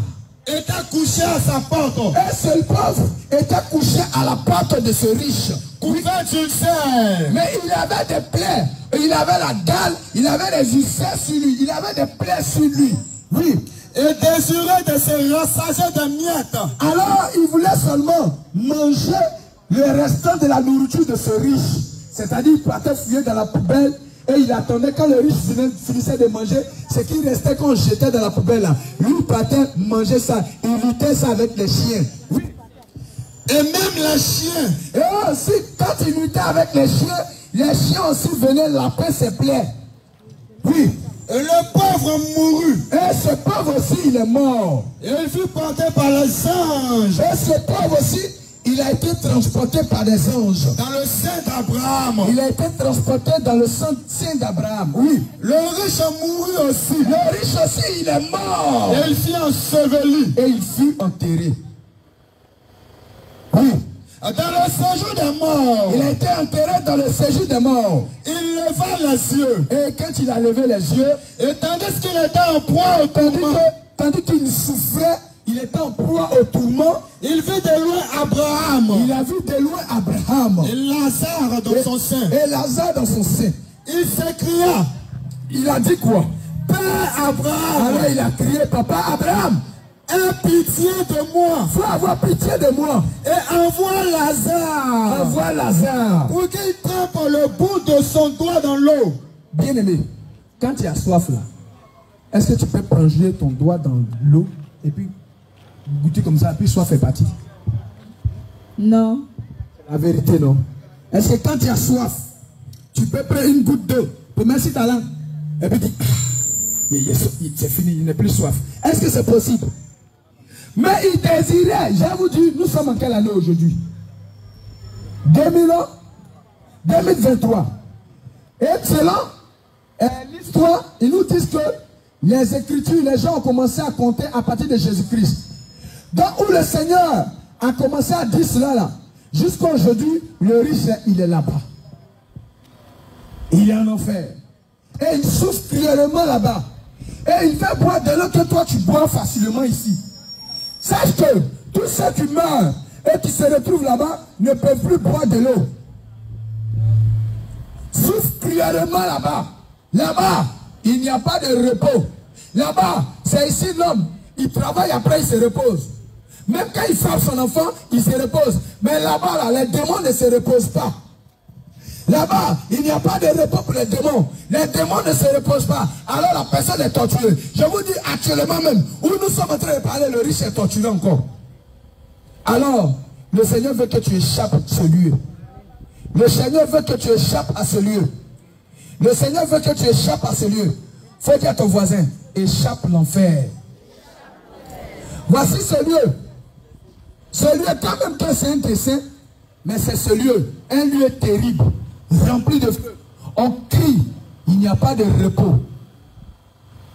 Était couché à sa porte. Et ce pauvre était couché à la porte de ce riche. Couvert d'une serre. Mais il avait des plaies. Il avait la dalle. Il avait des ulcères sur lui. Il avait des plaies sur lui. Oui. Et désirait de se rassasier de miettes. Alors il voulait seulement manger le restant de la nourriture de ce riche. C'est-à-dire il partait fouiller dans la poubelle. Et il attendait quand le riche finissait de manger, ce qui restait qu'on jetait dans la poubelle là. Lui il partait manger ça, il luttait ça avec les chiens. Oui. Et même les chiens. Et aussi quand il luttait avec les chiens aussi venaient laper ses plaies. Oui. Et le pauvre mourut. Et ce pauvre aussi il est mort. Et il fut porté par les anges. Et ce pauvre aussi, il a été transporté par des anges. Dans le sein d'Abraham. Il a été transporté dans le sein d'Abraham. Oui. Le riche mourut aussi. Le riche aussi, il est mort. Et il fut enseveli. Et il fut enterré. Oui. Dans le séjour des morts. Il a été enterré dans le séjour des morts. Il leva les yeux. Et quand il a levé les yeux, et tandis qu'il était en proie au tourment, tandis qu'il souffrait, il était en proie au tourment. Il vit de loin Abraham. Il a vu de loin Abraham. Et Lazare dans son sein. Et Lazare dans son sein. Il s'écria. Il a dit quoi? Père Abraham. Alors il a crié, papa Abraham, aie pitié de moi. faut avoir pitié de moi. Et envoie Lazare. Envoie Lazare. Pour qu'il trempe le bout de son doigt dans l'eau. Bien aimé, quand tu as soif là, est-ce que tu peux plonger ton doigt dans l'eau et puis goûter comme ça, puis soif est parti? Non. La vérité, non. Est-ce que quand tu as soif, tu peux prendre une goutte d'eau pour mettre sur ta langue et puis dire, c'est fini, il n'est plus soif. Est-ce que c'est possible? Mais il désirait, je vous dis, nous sommes en quelle année aujourd'hui? 2023. Et selon l'histoire, ils nous disent que les Écritures, les gens ont commencé à compter à partir de Jésus-Christ. Donc où le Seigneur a commencé à dire cela là, jusqu'à aujourd'hui, le riche, il est là-bas. Il est en enfer. Et il souffre cruellement là-bas. Et il fait boire de l'eau que toi tu bois facilement ici. Sache que tous ceux qui meurent et qui se retrouvent là-bas ne peuvent plus boire de l'eau. Souffre cruellement là-bas. Là-bas, il n'y a pas de repos. Là-bas, c'est ici l'homme. Il travaille, après il se repose. Même quand il frappe son enfant, il se repose. Mais là-bas, là, les démons ne se reposent pas. Là-bas, il n'y a pas de repos pour les démons. Les démons ne se reposent pas. Alors la personne est torturée. Je vous dis actuellement même, où nous sommes en train de parler, le riche est torturé encore. Alors, le Seigneur veut que tu échappes à ce lieu. Le Seigneur veut que tu échappes à ce lieu. Le Seigneur veut que tu échappes à ce lieu. Faut dire à ton voisin, échappe l'enfer. Voici ce lieu. Ce lieu, quand même que c'est un dessin, mais c'est ce lieu, un lieu terrible, rempli de feu. On crie, il n'y a pas de repos.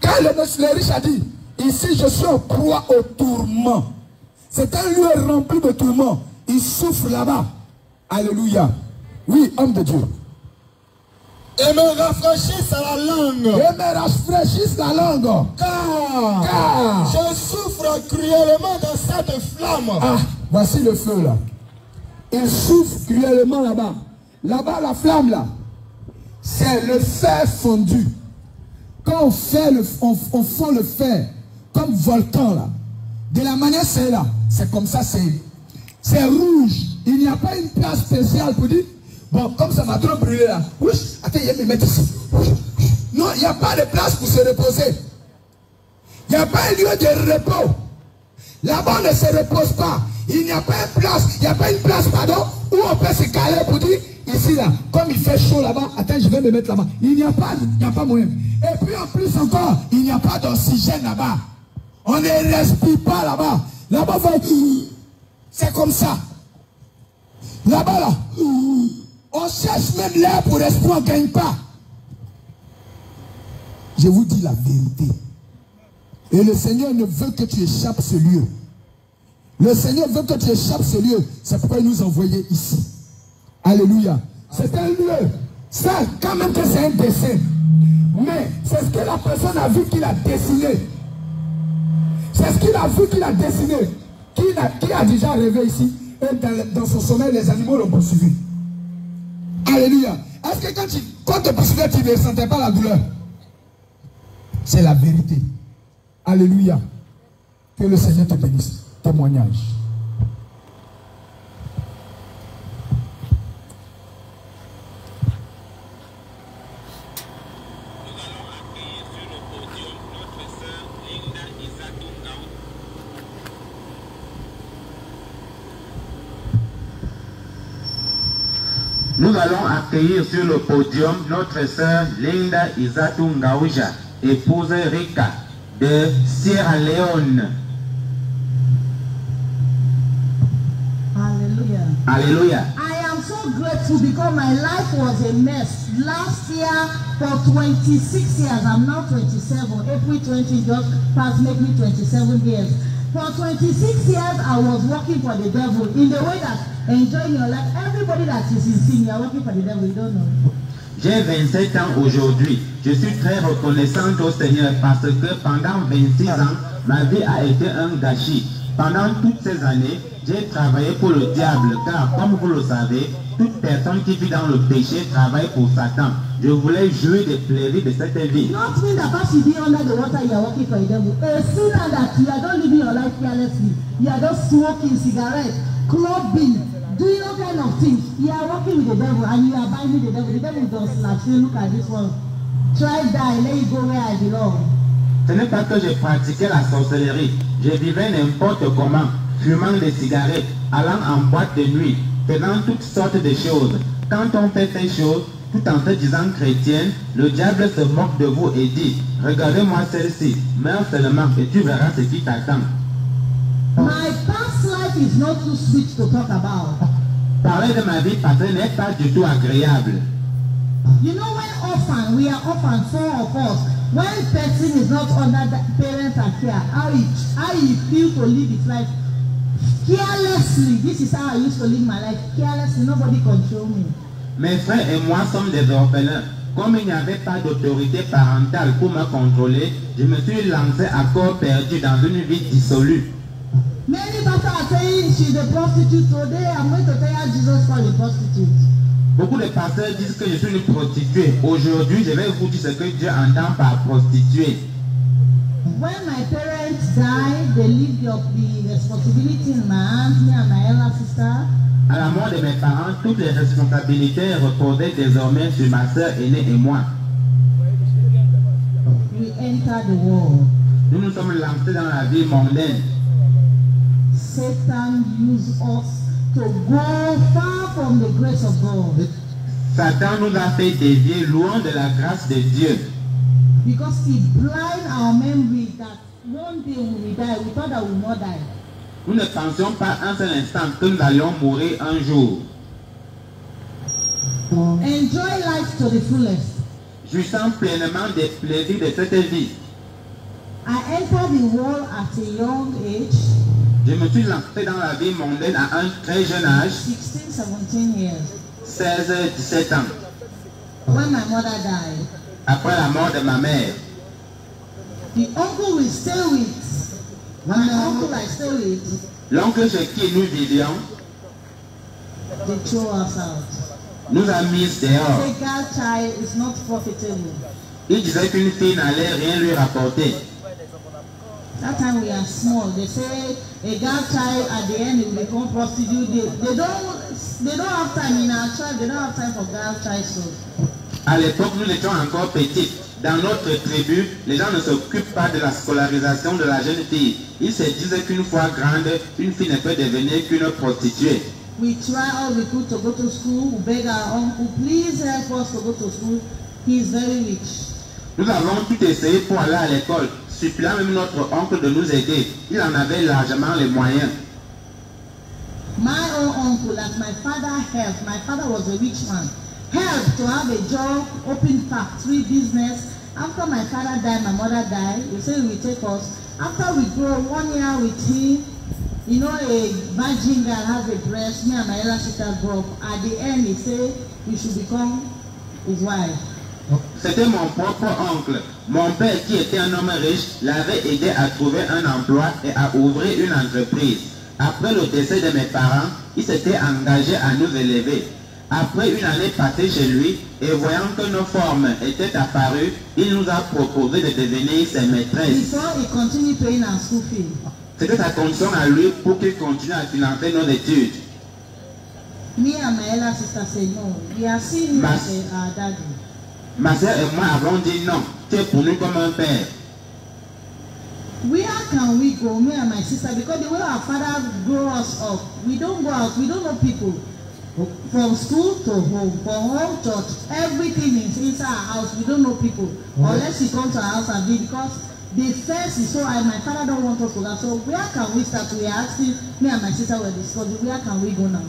Quand le riche a dit, ici je suis en proie au tourment. C'est un lieu rempli de tourments. Il souffre là-bas. Alléluia. Oui, homme de Dieu. Et me rafraîchissent à la langue. Et me rafraîchissent la langue. Car je souffre cruellement dans cette flamme. Ah, voici le feu là. Il souffre cruellement là-bas. Là-bas, la flamme là, c'est le fer fondu. Quand on fond le fer, comme volcan là, de la manière c'est là, c'est comme ça, c'est rouge. Il n'y a pas une place spéciale pour dire, bon, comme ça m'a trop brûlé là, attends, il y a me mettre ici. Non, il n'y a pas de place pour se reposer. Il n'y a pas un lieu de repos. Là-bas, on ne se repose pas. Il n'y a pas une place, pardon, où on peut se caler pour dire, ici là, comme il fait chaud là-bas, attends, je vais me mettre là-bas. Il n'y a pas moyen. Et puis en plus encore, il n'y a pas d'oxygène là-bas. On ne respire pas là-bas. Là-bas, c'est comme ça. Là-bas, là, on cherche même l'air pour respirer, on ne gagne pas. Je vous dis la vérité. Et le Seigneur ne veut que tu échappes ce lieu. Le Seigneur veut que tu échappes ce lieu. C'est pourquoi il nous envoyait ici. Alléluia. C'est un lieu. Ça, quand même que c'est un dessin. Mais c'est ce que la personne a vu qu'il a dessiné. C'est ce qu'il a vu qu'il a dessiné. Qui a déjà rêvé ici. Et dans son sommeil, les animaux l'ont poursuivi. Alléluia. Est-ce que quand tu poursuivais, tu ne ressentais pas la douleur? C'est la vérité. Alléluia. Que le Seigneur te bénisse. Témoignage. Nous allons accueillir sur le podium notre sœur Linda Izatu Ngauja, épouse Rika de Sierra Leone. Hallelujah. Alléluia. I am so grateful because my life was a mess. Last year, for 26 years, I'm now 27. April 20 just passed, make me 27 years. For 26 years, I was working for the devil in the way that enjoying your life. Everybody that is in sin, you are working for the devil, you don't know. J'ai 27 ans aujourd'hui. Je suis très reconnaissante au Seigneur parce que pendant 26 ans, ma vie a été un gâchis. Pendant toutes ces années, j'ai travaillé pour le diable car, comme vous le savez, toute personne qui vit dans le péché travaille pour Satan. Je voulais jouir des plaisirs de cette vie. Not mean that because you be under the water, you are working for the devil. A sinner that you are not living your life carelessly. You are just smoking cigarettes, clubbing, doing all kind of things. You are working with the devil and you are binding the devil. The devil just like, say, look at this one. Try die, let you go where I belong. Ce n'est pas que je pratiquais la sorcellerie. Je vivais n'importe comment, fumant des cigarettes, allant en boîte de nuit, faisant toutes sortes de choses. Quand on fait ces choses, tout en se disant chrétienne, le diable se moque de vous et dit, regardez-moi celle-ci, meurs seulement et tu verras ce qui t'attend. My past life is not too sweet to talk about. Parler de ma vie passée n'est pas du tout agréable. You know, when orphan, we are orphan, four of us. When person is not under the parents are care, how you feel to live his life carelessly. This is how I used to live my life carelessly. Nobody control me. Mes frères et moi sommes des orphelins. Comme il n'y avait pas d'autorité parentale pour me contrôler, je me suis lancé à corps perdu dans une vie dissolue. Many pastors are saying she's a prostitute. Today I'm going to tell you Jesus called a prostitute. Beaucoup de pasteurs disent que je suis une prostituée. Aujourd'hui, je vais vous dire ce que Dieu entend par prostituée. When my parents died, they leave the responsibility in my hands, me and my elder sister. À la mort de mes parents, toutes les responsabilités reposaient désormais sur ma sœur aînée et moi. We entered the world. Nous nous sommes lancés dans la vie mondaine. Satan used us to go far from the grace of God. Satan nous a fait dévier loin de la grâce de Dieu. Because he blind our memory that one day when we die, we thought that we will not die. Nous ne pensions pas un seul instant que nous allions mourir un jour. Enjoy life to the fullest. Jouissant pleinement des plaisirs de cette vie. I entered the world at a young age. Je me suis lancé dans la vie mondaine à un très jeune âge, 16, 17 years. 16-17 ans, When my mother died, après la mort de ma mère. the uncle we stay with, my uncle I stay with, L'oncle chez qui nous vivions they throw us out. nous a mis dehors. Say girl child is not profitable. Il disait qu'une fille n'allait rien lui rapporter. That time we are small. They say a girl child at the end will become prostitute. They don't have time in our child. They don't have time for girl child souls. À l'époque, nous étions encore petits. Dans notre tribu, les gens ne s'occupent pas de la scolarisation de la jeune fille. Ils se disent qu'une fois grande, une fille ne peut devenir qu'une prostituée. We try all we could to go to school. We beg our uncle, please help us to go to school. He is very rich. Nous avons tout essayé pour aller à l'école, suppliant même notre oncle de nous aider. Il en avait largement les moyens. My own uncle, that my father helped, my father was a rich man, helped to have a job, open factory business, after my father died, my mother died. He said he will take us. After we grow 1 year with him, you know, a virgin girl has a breast. Me and my elder sister grew up. At the end, he said we should become his wife. C'était mon propre oncle. Mon père, qui était un homme riche, l'avait aidé à trouver un emploi et à ouvrir une entreprise. Après le décès de mes parents, il s'était engagé à nous élever. Après une année passée chez lui, et voyant que nos formes étaient apparues, il nous a proposé de devenir ses maîtresses. Before he continued paying our school fee. C'était sa condition à lui pour qu'il continue à financer nos études. Me and my elder sister said no. We are seeing him as our daddy. Ma soeur et moi avons dit non, tu es pour nous comme un père. Where can we go, me and my sister? Because the way our father grew us up, we don't go out, we don't know people. From school to home, from home church, everything is inside our house. We don't know people. Unless you come to our house and be, because the fence is so high, my father don't want us to go. So where can we start? We are asking, me and my sister were discussing, where can we go now?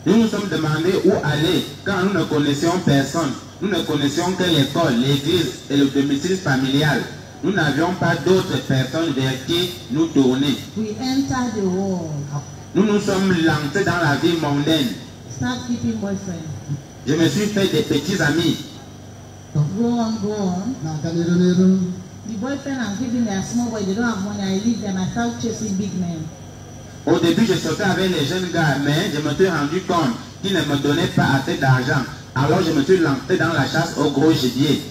Nous nous sommes demandé où aller quand nous ne connaissions personne. Nous ne connaissions que l'école, l'église et le domicile familial. Nous n'avions pas d'autres personnes vers qui nous tourner. We entered the world. Nous nous sommes lancés dans la vie mondaine. Start keeping boyfriend. Je me suis fait des petits amis. Go on, go on. The boyfriend I'm keeping, they are small boy, they don't have money. I leave them, I start chasing big men. Au début, je sortais avec les jeunes gars, mais je me suis rendu compte qu'ils ne me donnaient pas assez d'argent. Alors je me suis lancé dans la chasse au gros gibier.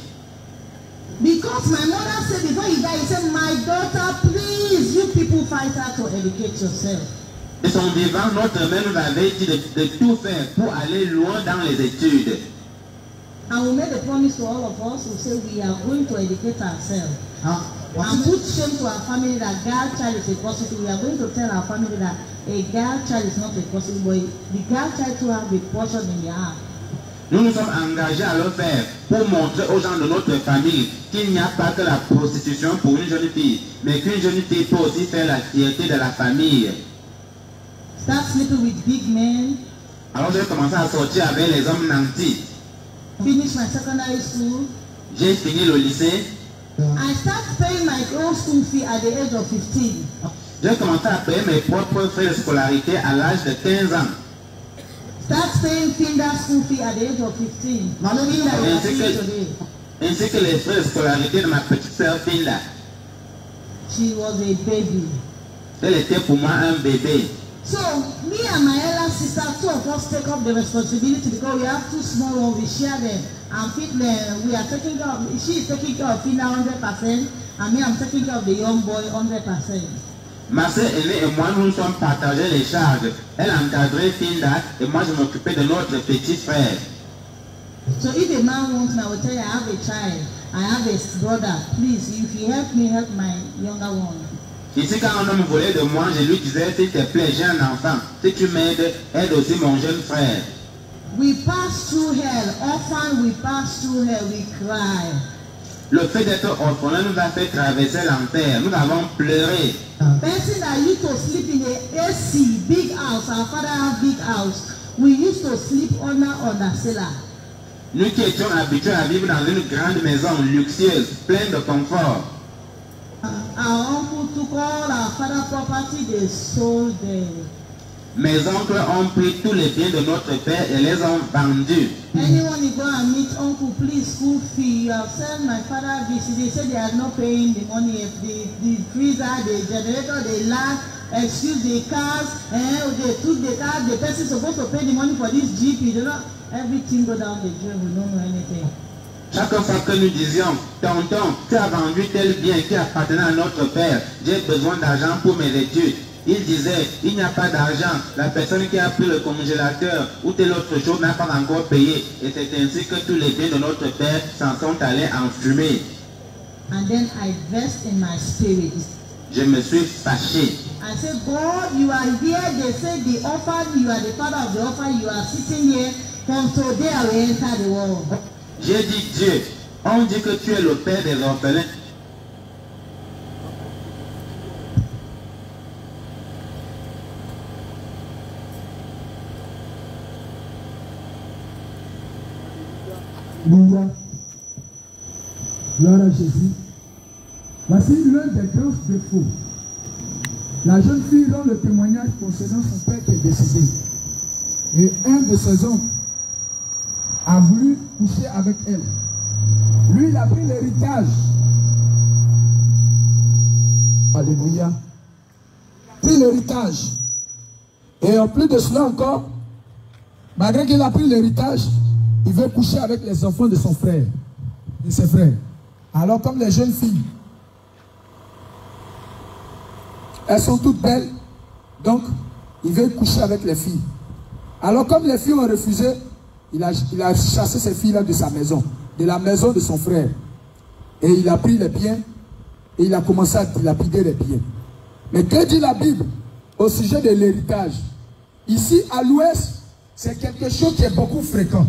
Because my mother said before he died, he said, my daughter, please, you people fight her to educate yourself. De son vivant, notre mère nous avait dit de tout faire pour aller loin dans les études. And we made a promise to all of us who say we are going to educate ourselves. And put shame to our family that girl child is a prostitute. We are going to tell our family that a girl child is not a prostitute, but the girl child to have a portion in their heart. Nous nous sommes engagés à le faire pour montrer aux gens de notre famille qu'il n'y a pas que la prostitution pour une jeune fille, mais qu'une jeune fille peut aussi faire la fierté de la famille. Start sleeping with big men. Alors j'ai commencé à sortir avec les hommes nantis. Finish my secondary school. J'ai fini le lycée. I start paying my own school fee at the age of 15. J'ai commencé à payer mes propres frais de scolarité à l'âge de 15 ans. Start paying Finda school fee at the age of 15. Ainsi que les frais de scolarité de ma petite sœur Finda. She was a baby. Elle était pour moi un bébé. So, me and my elder sister, two of us take up the responsibility because we have two small ones, we share them. And fit them, we are taking care of, she is taking care of Finda 100%, and me I'm taking care of the young boy 100%. Ma soeur aînée et moi, nous nous sommes partagés les charges. Elle encadrait Finda et moi je m'occupais de notre petit frère. So if a man wants me, I will tell you I have a child, I have a brother. Please, if you help me, help my younger one. Ici, quand un homme voulait de moi, je lui disais, s'il te plaît, j'ai un enfant. Si tu m'aides, aide aussi mon jeune frère. We pass through hell. Often we pass through hell, we cry. Le fait d'être orphelin nous a fait traverser l'enfer. Nous avons pleuré. Person that used to sleep in a AC, big house, our father had big house. We used to sleep under cellar. Nous qui étions habitués à vivre dans une grande maison luxueuse, pleine de confort. Our uncle took all our father's property, they sold them. Mes oncles ont pris tous les biens de notre père et les ont vendus. Anyone you go and meet, uncle, please, school fee. You have sent my father this. They said they are not paying the money. If the freezer, the generator, the land, excuse the cars, they took the car. The person supposed to pay the money for this GP. They don't, everything go down the drain. We don't know anything. Chaque fois que nous disions, tonton, tu as vendu tel bien qui appartenait à notre père, j'ai besoin d'argent pour mes études. Il disait, il n'y a pas d'argent, la personne qui a pris le congélateur ou telle autre chose n'a pas encore payé. Et c'est ainsi que tous les biens de notre père s'en sont allés en fumée. And then I vexed in my spirit. Je me suis fâché. I said, God, you are here. They say the orphan, you are the father of the orphan, you are sitting here. From today I will enter the world. J'ai dit, Dieu, on dit que tu es le père des orphelins. Gloire à Jésus. Voici l'un des grands défauts. La jeune fille donne le témoignage concernant son père qui est décédé. Et un de ses oncles a voulu coucher avec elle. Lui, il a pris l'héritage. Alléluia. Pris l'héritage. Et en plus de cela encore, malgré qu'il a pris l'héritage, il veut coucher avec les enfants de son frère, de ses frères. Alors comme les jeunes filles, elles sont toutes belles, donc il veut coucher avec les filles. Alors comme les filles ont refusé, il a chassé ces filles-là de sa maison, de la maison de son frère. Et il a pris les biens et il a commencé à dilapider les biens. Mais que dit la Bible au sujet de l'héritage? Ici à l'ouest, c'est quelque chose qui est beaucoup fréquent.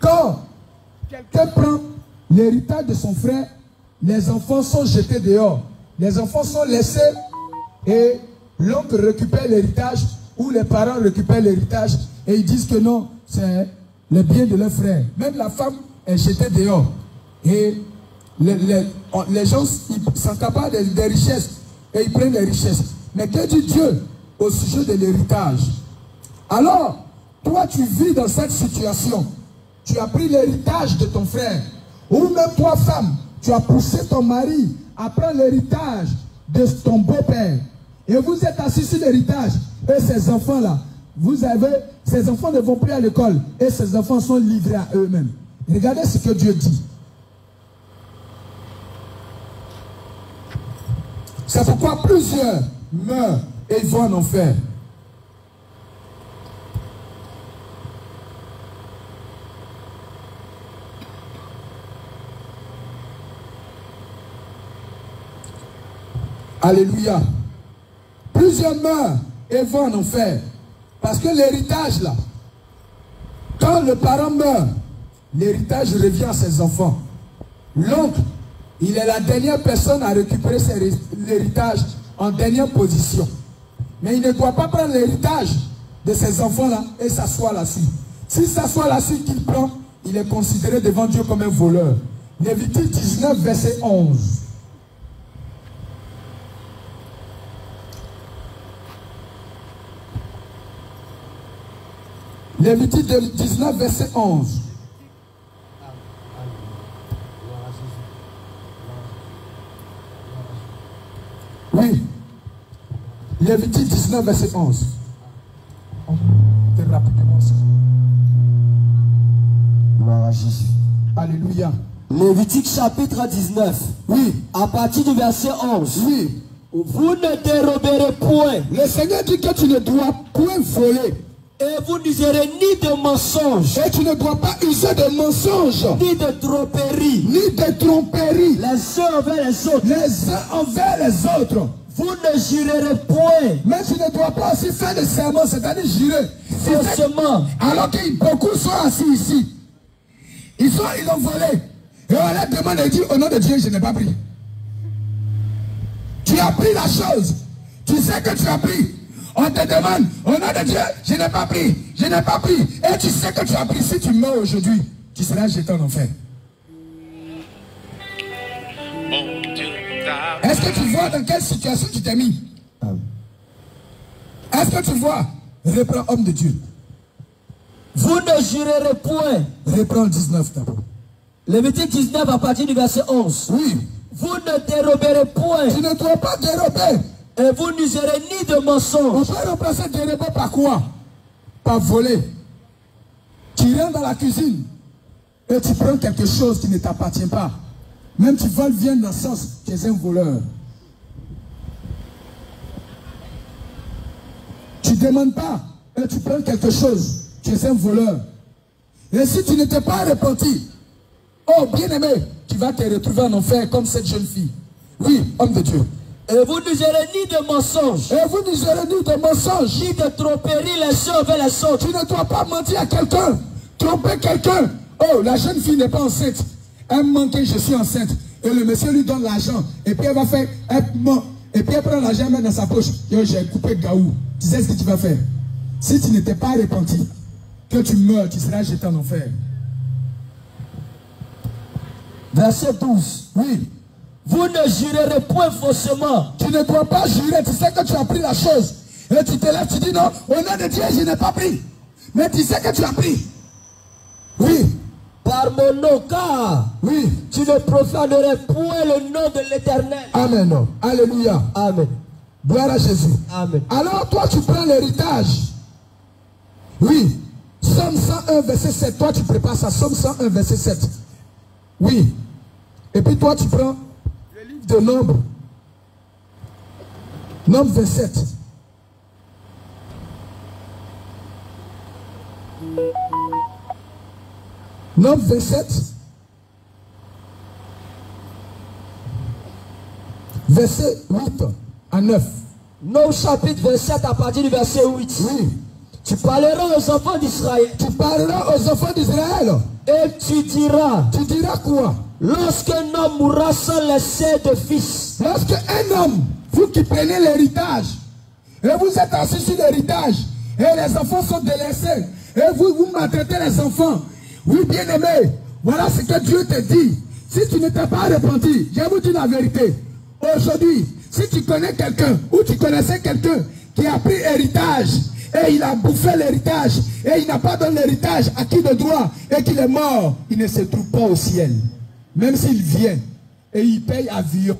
Quand quelqu'un prend l'héritage de son frère, les enfants sont jetés dehors. Les enfants sont laissés et l'oncle récupère l'héritage ou les parents récupèrent l'héritage et ils disent que non, c'est le bien de leur frère. Même la femme est jetée dehors. Et les gens s'accaparent des richesses et ils prennent les richesses. Mais que dit Dieu au sujet de l'héritage? Alors, toi tu vis dans cette situation. Tu as pris l'héritage de ton frère. Ou même toi femme, tu as poussé ton mari à prendre l'héritage de ton beau-père. Et vous êtes assis sur l'héritage. Et ces enfants-là, ces enfants ne vont plus à l'école. Et ces enfants sont livrés à eux-mêmes. Regardez ce que Dieu dit. C'est pourquoi plusieurs meurent et vont en enfer. Alléluia. Plusieurs meurent et vont en enfer. Parce que l'héritage là, quand le parent meurt, l'héritage revient à ses enfants. L'oncle, il est la dernière personne à récupérer l'héritage en dernière position. Mais il ne doit pas prendre l'héritage de ses enfants-là et s'asseoir là-dessus. S'il s'assoit là-dessus qu'il prend, il est considéré devant Dieu comme un voleur. Lévitique 19, verset 11. Lévitique 19, verset 11. Oui. Lévitique 19, verset 11. Rapidement. Gloire à Jésus. Alléluia. Lévitique chapitre 19. Oui. À partir du verset 11. Oui. Vous ne déroberez point. Le Seigneur dit que tu ne dois point voler. Et vous n'userez ni de mensonges. Et tu ne dois pas user de mensonges. Ni de tromperie. Ni de tromperie. Les uns envers les autres. Les uns envers les autres. Vous ne jurerez point. Mais tu ne dois pas aussi faire de serment, c'est-à-dire jurer. Faussement. Alors que beaucoup sont assis ici. Ils ont volé. Et on leur demande et dit au nom de Dieu, je n'ai pas pris. Tu as pris la chose. Tu sais que tu as pris. On te demande, au nom de Dieu, je n'ai pas pris, je n'ai pas pris. Et tu sais que tu as pris, si tu meurs aujourd'hui, tu seras jeté en enfer. Est-ce que tu vois dans quelle situation tu t'es mis? Est-ce que tu vois? Reprends homme de Dieu. Vous ne jurerez point. Reprends le 19 d'abord. Lévitique 19 à partir du verset 11. Oui. Vous ne déroberez point. Tu ne dois pas dérober. Et vous n'userez ni de mensonges. On peut remplacer dérober par quoi? Par voler. Tu rentres dans la cuisine et tu prends quelque chose qui ne t'appartient pas. Même tu voles viande dans le sens, tu es un voleur. Tu ne demandes pas et tu prends quelque chose, tu es un voleur. Et si tu ne t'es pas repenti, oh bien-aimé, tu vas te retrouver en enfer comme cette jeune fille. Oui, homme de Dieu. Et vous n'userez ni de mensonges. Et vous n'userez ni de mensonges. Ni de tromperie les uns envers les autres. Tu ne dois pas mentir à quelqu'un. Tromper quelqu'un. Oh, la jeune fille n'est pas enceinte. Elle ment que je suis enceinte. Et le monsieur lui donne l'argent. Et puis elle va faire. Elle ment. Et puis elle prend l'argent, elle met dans sa poche. Yo, j'ai coupé Gaou. Tu sais ce que tu vas faire? Si tu n'étais pas repenti, que tu meurs, tu seras jeté en enfer. Verset 12. Oui. Vous ne jurerez point faussement. Tu ne dois pas jurer. Tu sais que tu as pris la chose. Et tu te lèves, tu dis non, au nom de Dieu, je n'ai pas pris. Mais tu sais que tu as pris. Oui. Par mon nom, car Oui. tu ne profanerais point le nom de l'Éternel. Amen. Alléluia. Amen. Gloire à Jésus. Amen. Alors toi, tu prends l'héritage. Oui. Somme 101, verset 7. Toi, tu prépares ça. Somme 101, verset 7. Oui. Et puis toi, tu prends le livre de Nombre. Nombre 27. Nombre 27. Verset 8 à 9. Nombre chapitre 27 à partir du verset 8. Oui. Tu parleras aux enfants d'Israël. Tu parleras aux enfants d'Israël. Et tu diras. Tu diras quoi? Lorsqu'un homme mourra sans laisser de fils. Lorsque un homme, vous qui prenez l'héritage, et vous êtes assis sur l'héritage, et les enfants sont délaissés, et vous maltraitez les enfants. Oui, bien aimé, voilà ce que Dieu te dit. Si tu ne t'es pas repenti, je vous dis la vérité. Aujourd'hui, si tu connais quelqu'un, ou tu connaissais quelqu'un qui a pris héritage, et il a bouffé l'héritage, et il n'a pas donné l'héritage à qui de droit, et qu'il est mort, il ne se trouve pas au ciel. Même s'il vient, et il paye avion.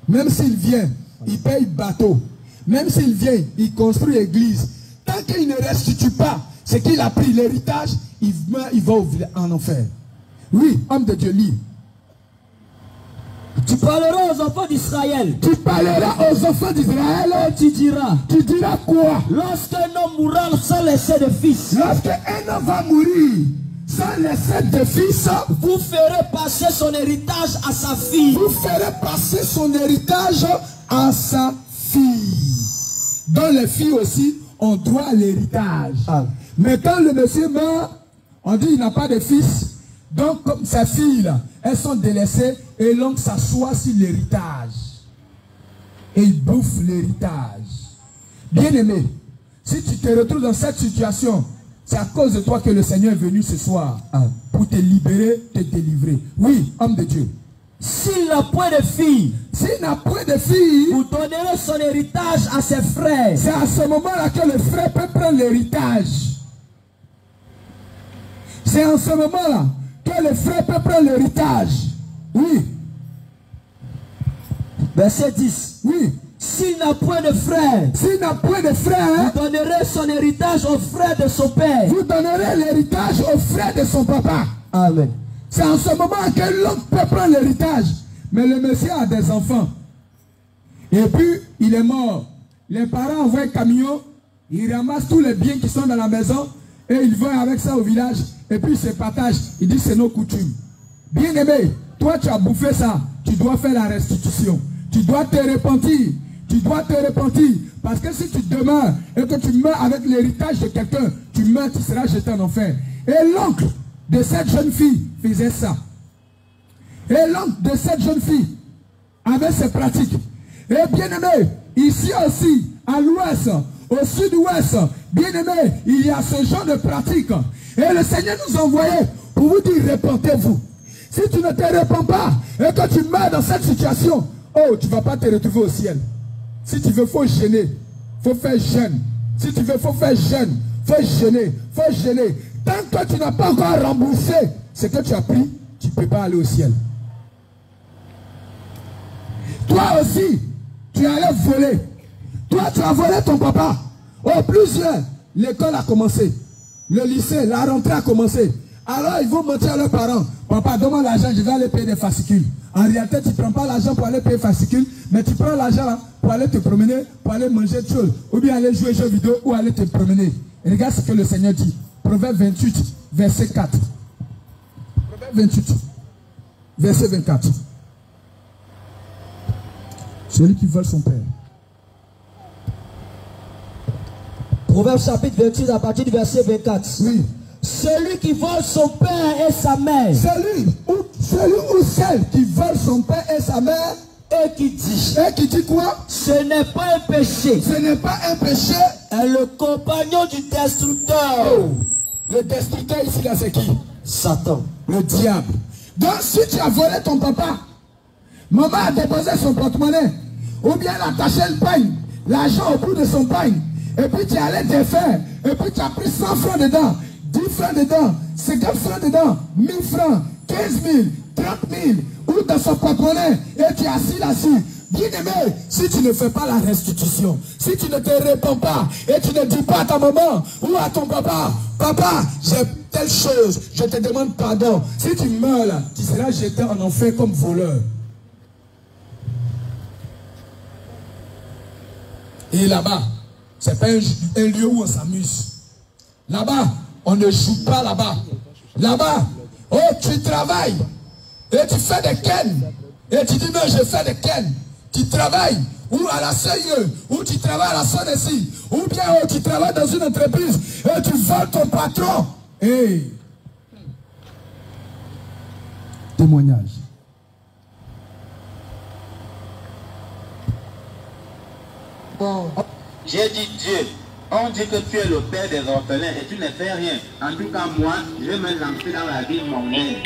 Même s'il vient, il paye bateau. Même s'il vient, il construit église. Tant qu'il ne restitue pas ce qu'il a pris, l'héritage, il meurt, il va en enfer. Oui, homme de Dieu, lis. Tu parleras aux enfants d'Israël. Tu parleras aux enfants d'Israël. Et tu diras. Tu diras quoi? Lorsqu'un homme mourra sans laisser de fils. Lorsqu'un homme va mourir sans laisser de fils, vous ferez passer son héritage à sa fille. Vous ferez passer son héritage à sa fille. Donc les filles aussi ont droit à l'héritage. Ah. Mais quand le monsieur meurt, on dit qu'il n'a pas de fils. Donc comme ses filles là, elles sont délaissées et l'oncle s'assoit sur l'héritage. Et il bouffe l'héritage. Bien aimé, si tu te retrouves dans cette situation, c'est à cause de toi que le Seigneur est venu ce soir pour te libérer, te délivrer. Oui, homme de Dieu. S'il n'a point de fille, vous donnerez son héritage à ses frères. C'est à ce moment-là que le frère peut prendre l'héritage. C'est en ce moment-là que le frère peut prendre l'héritage. Oui. Verset 10. Oui. S'il n'a point de frère, vous donnerez son héritage au frère de son père. Vous donnerez l'héritage au frère de son papa. Amen. C'est en ce moment que l'homme peut prendre l'héritage. Mais le monsieur a des enfants. Et puis, il est mort. Les parents envoient un camion. Ils ramassent tous les biens qui sont dans la maison. Et ils vont avec ça au village. Et puis, ils se partagent. Ils disent c'est nos coutumes. Bien aimé, toi, tu as bouffé ça. Tu dois faire la restitution. Tu dois te repentir. Tu dois te repentir. Parce que si tu demeures et que tu meurs avec l'héritage de quelqu'un, tu meurs, tu seras jeté en enfer. Et l'oncle de cette jeune fille faisait ça. Et l'oncle de cette jeune fille avait ses pratiques. Et bien aimé, ici aussi, à l'ouest, au sud-ouest, bien aimé, il y a ce genre de pratiques. Et le Seigneur nous a envoyé pour vous dire, repentez-vous. Si tu ne te repens pas et que tu meurs dans cette situation, oh, tu ne vas pas te retrouver au ciel. Si tu veux, il faut jeûner. Il faut faire jeûne. Si tu veux, il faut faire jeûne. Il faut jeûner. Il faut jeûner. Tant que tu n'as pas encore remboursé ce que tu as pris, tu ne peux pas aller au ciel. Toi aussi, tu allais voler. Toi, tu as volé ton papa. Oh, plusieurs. L'école a commencé. Le lycée, la rentrée a commencé. Alors, ils vont mentir à leurs parents. Papa, donne-moi l'argent, je vais aller payer des fascicules. En réalité, tu ne prends pas l'argent pour aller payer fascicules, mais tu prends l'argent pour aller te promener, pour aller manger de choses, ou bien aller jouer aux jeux vidéo, ou aller te promener. Et regarde ce que le Seigneur dit. Proverbe 28, verset 4. Proverbe 28, verset 24. Celui qui vole son père. Proverbe chapitre 28 à partir du verset 24. Oui. Celui qui vole son père et sa mère. Celui ou celle qui vole son père et sa mère. Et qui dit. Et qui dit quoi? Ce n'est pas un péché. Ce n'est pas un péché. Est le compagnon du destructeur. Oh. Le destructeur ici là c'est qui? Satan. Le diable. Donc si tu as volé ton papa, maman a déposé son porte-monnaie, ou bien elle a attaché le pagne, l'argent au bout de son pagne, et puis tu es allé te faire, et puis tu as pris 100 francs dedans, 10 francs dedans, 50 francs dedans, 1000 francs, 15 000, 30 000, ou dans son porte-monnaie, et tu es assis là-dessus. Bien-aimé, si tu ne fais pas la restitution, si tu ne te réponds pas, et tu ne dis pas à ta maman ou à ton papa, papa, j'ai telle chose, je te demande pardon. Si tu meurs là, tu seras jeté en enfer comme voleur. Et là-bas, c'est pas un lieu où on s'amuse. Là-bas, on ne joue pas là-bas. Là-bas, oh, tu travailles et tu fais des ken. Et tu dis non, je fais des ken. Tu travailles ou à la CIE, ou tu travailles à la SONESI, ou bien oh, tu travailles dans une entreprise et tu voles ton patron. Hey. Témoignage. Bon, j'ai dit Dieu, on dit que tu es le père des orphelins et tu ne fais rien. En tout cas, moi, je vais me lancer dans la vie mondaine.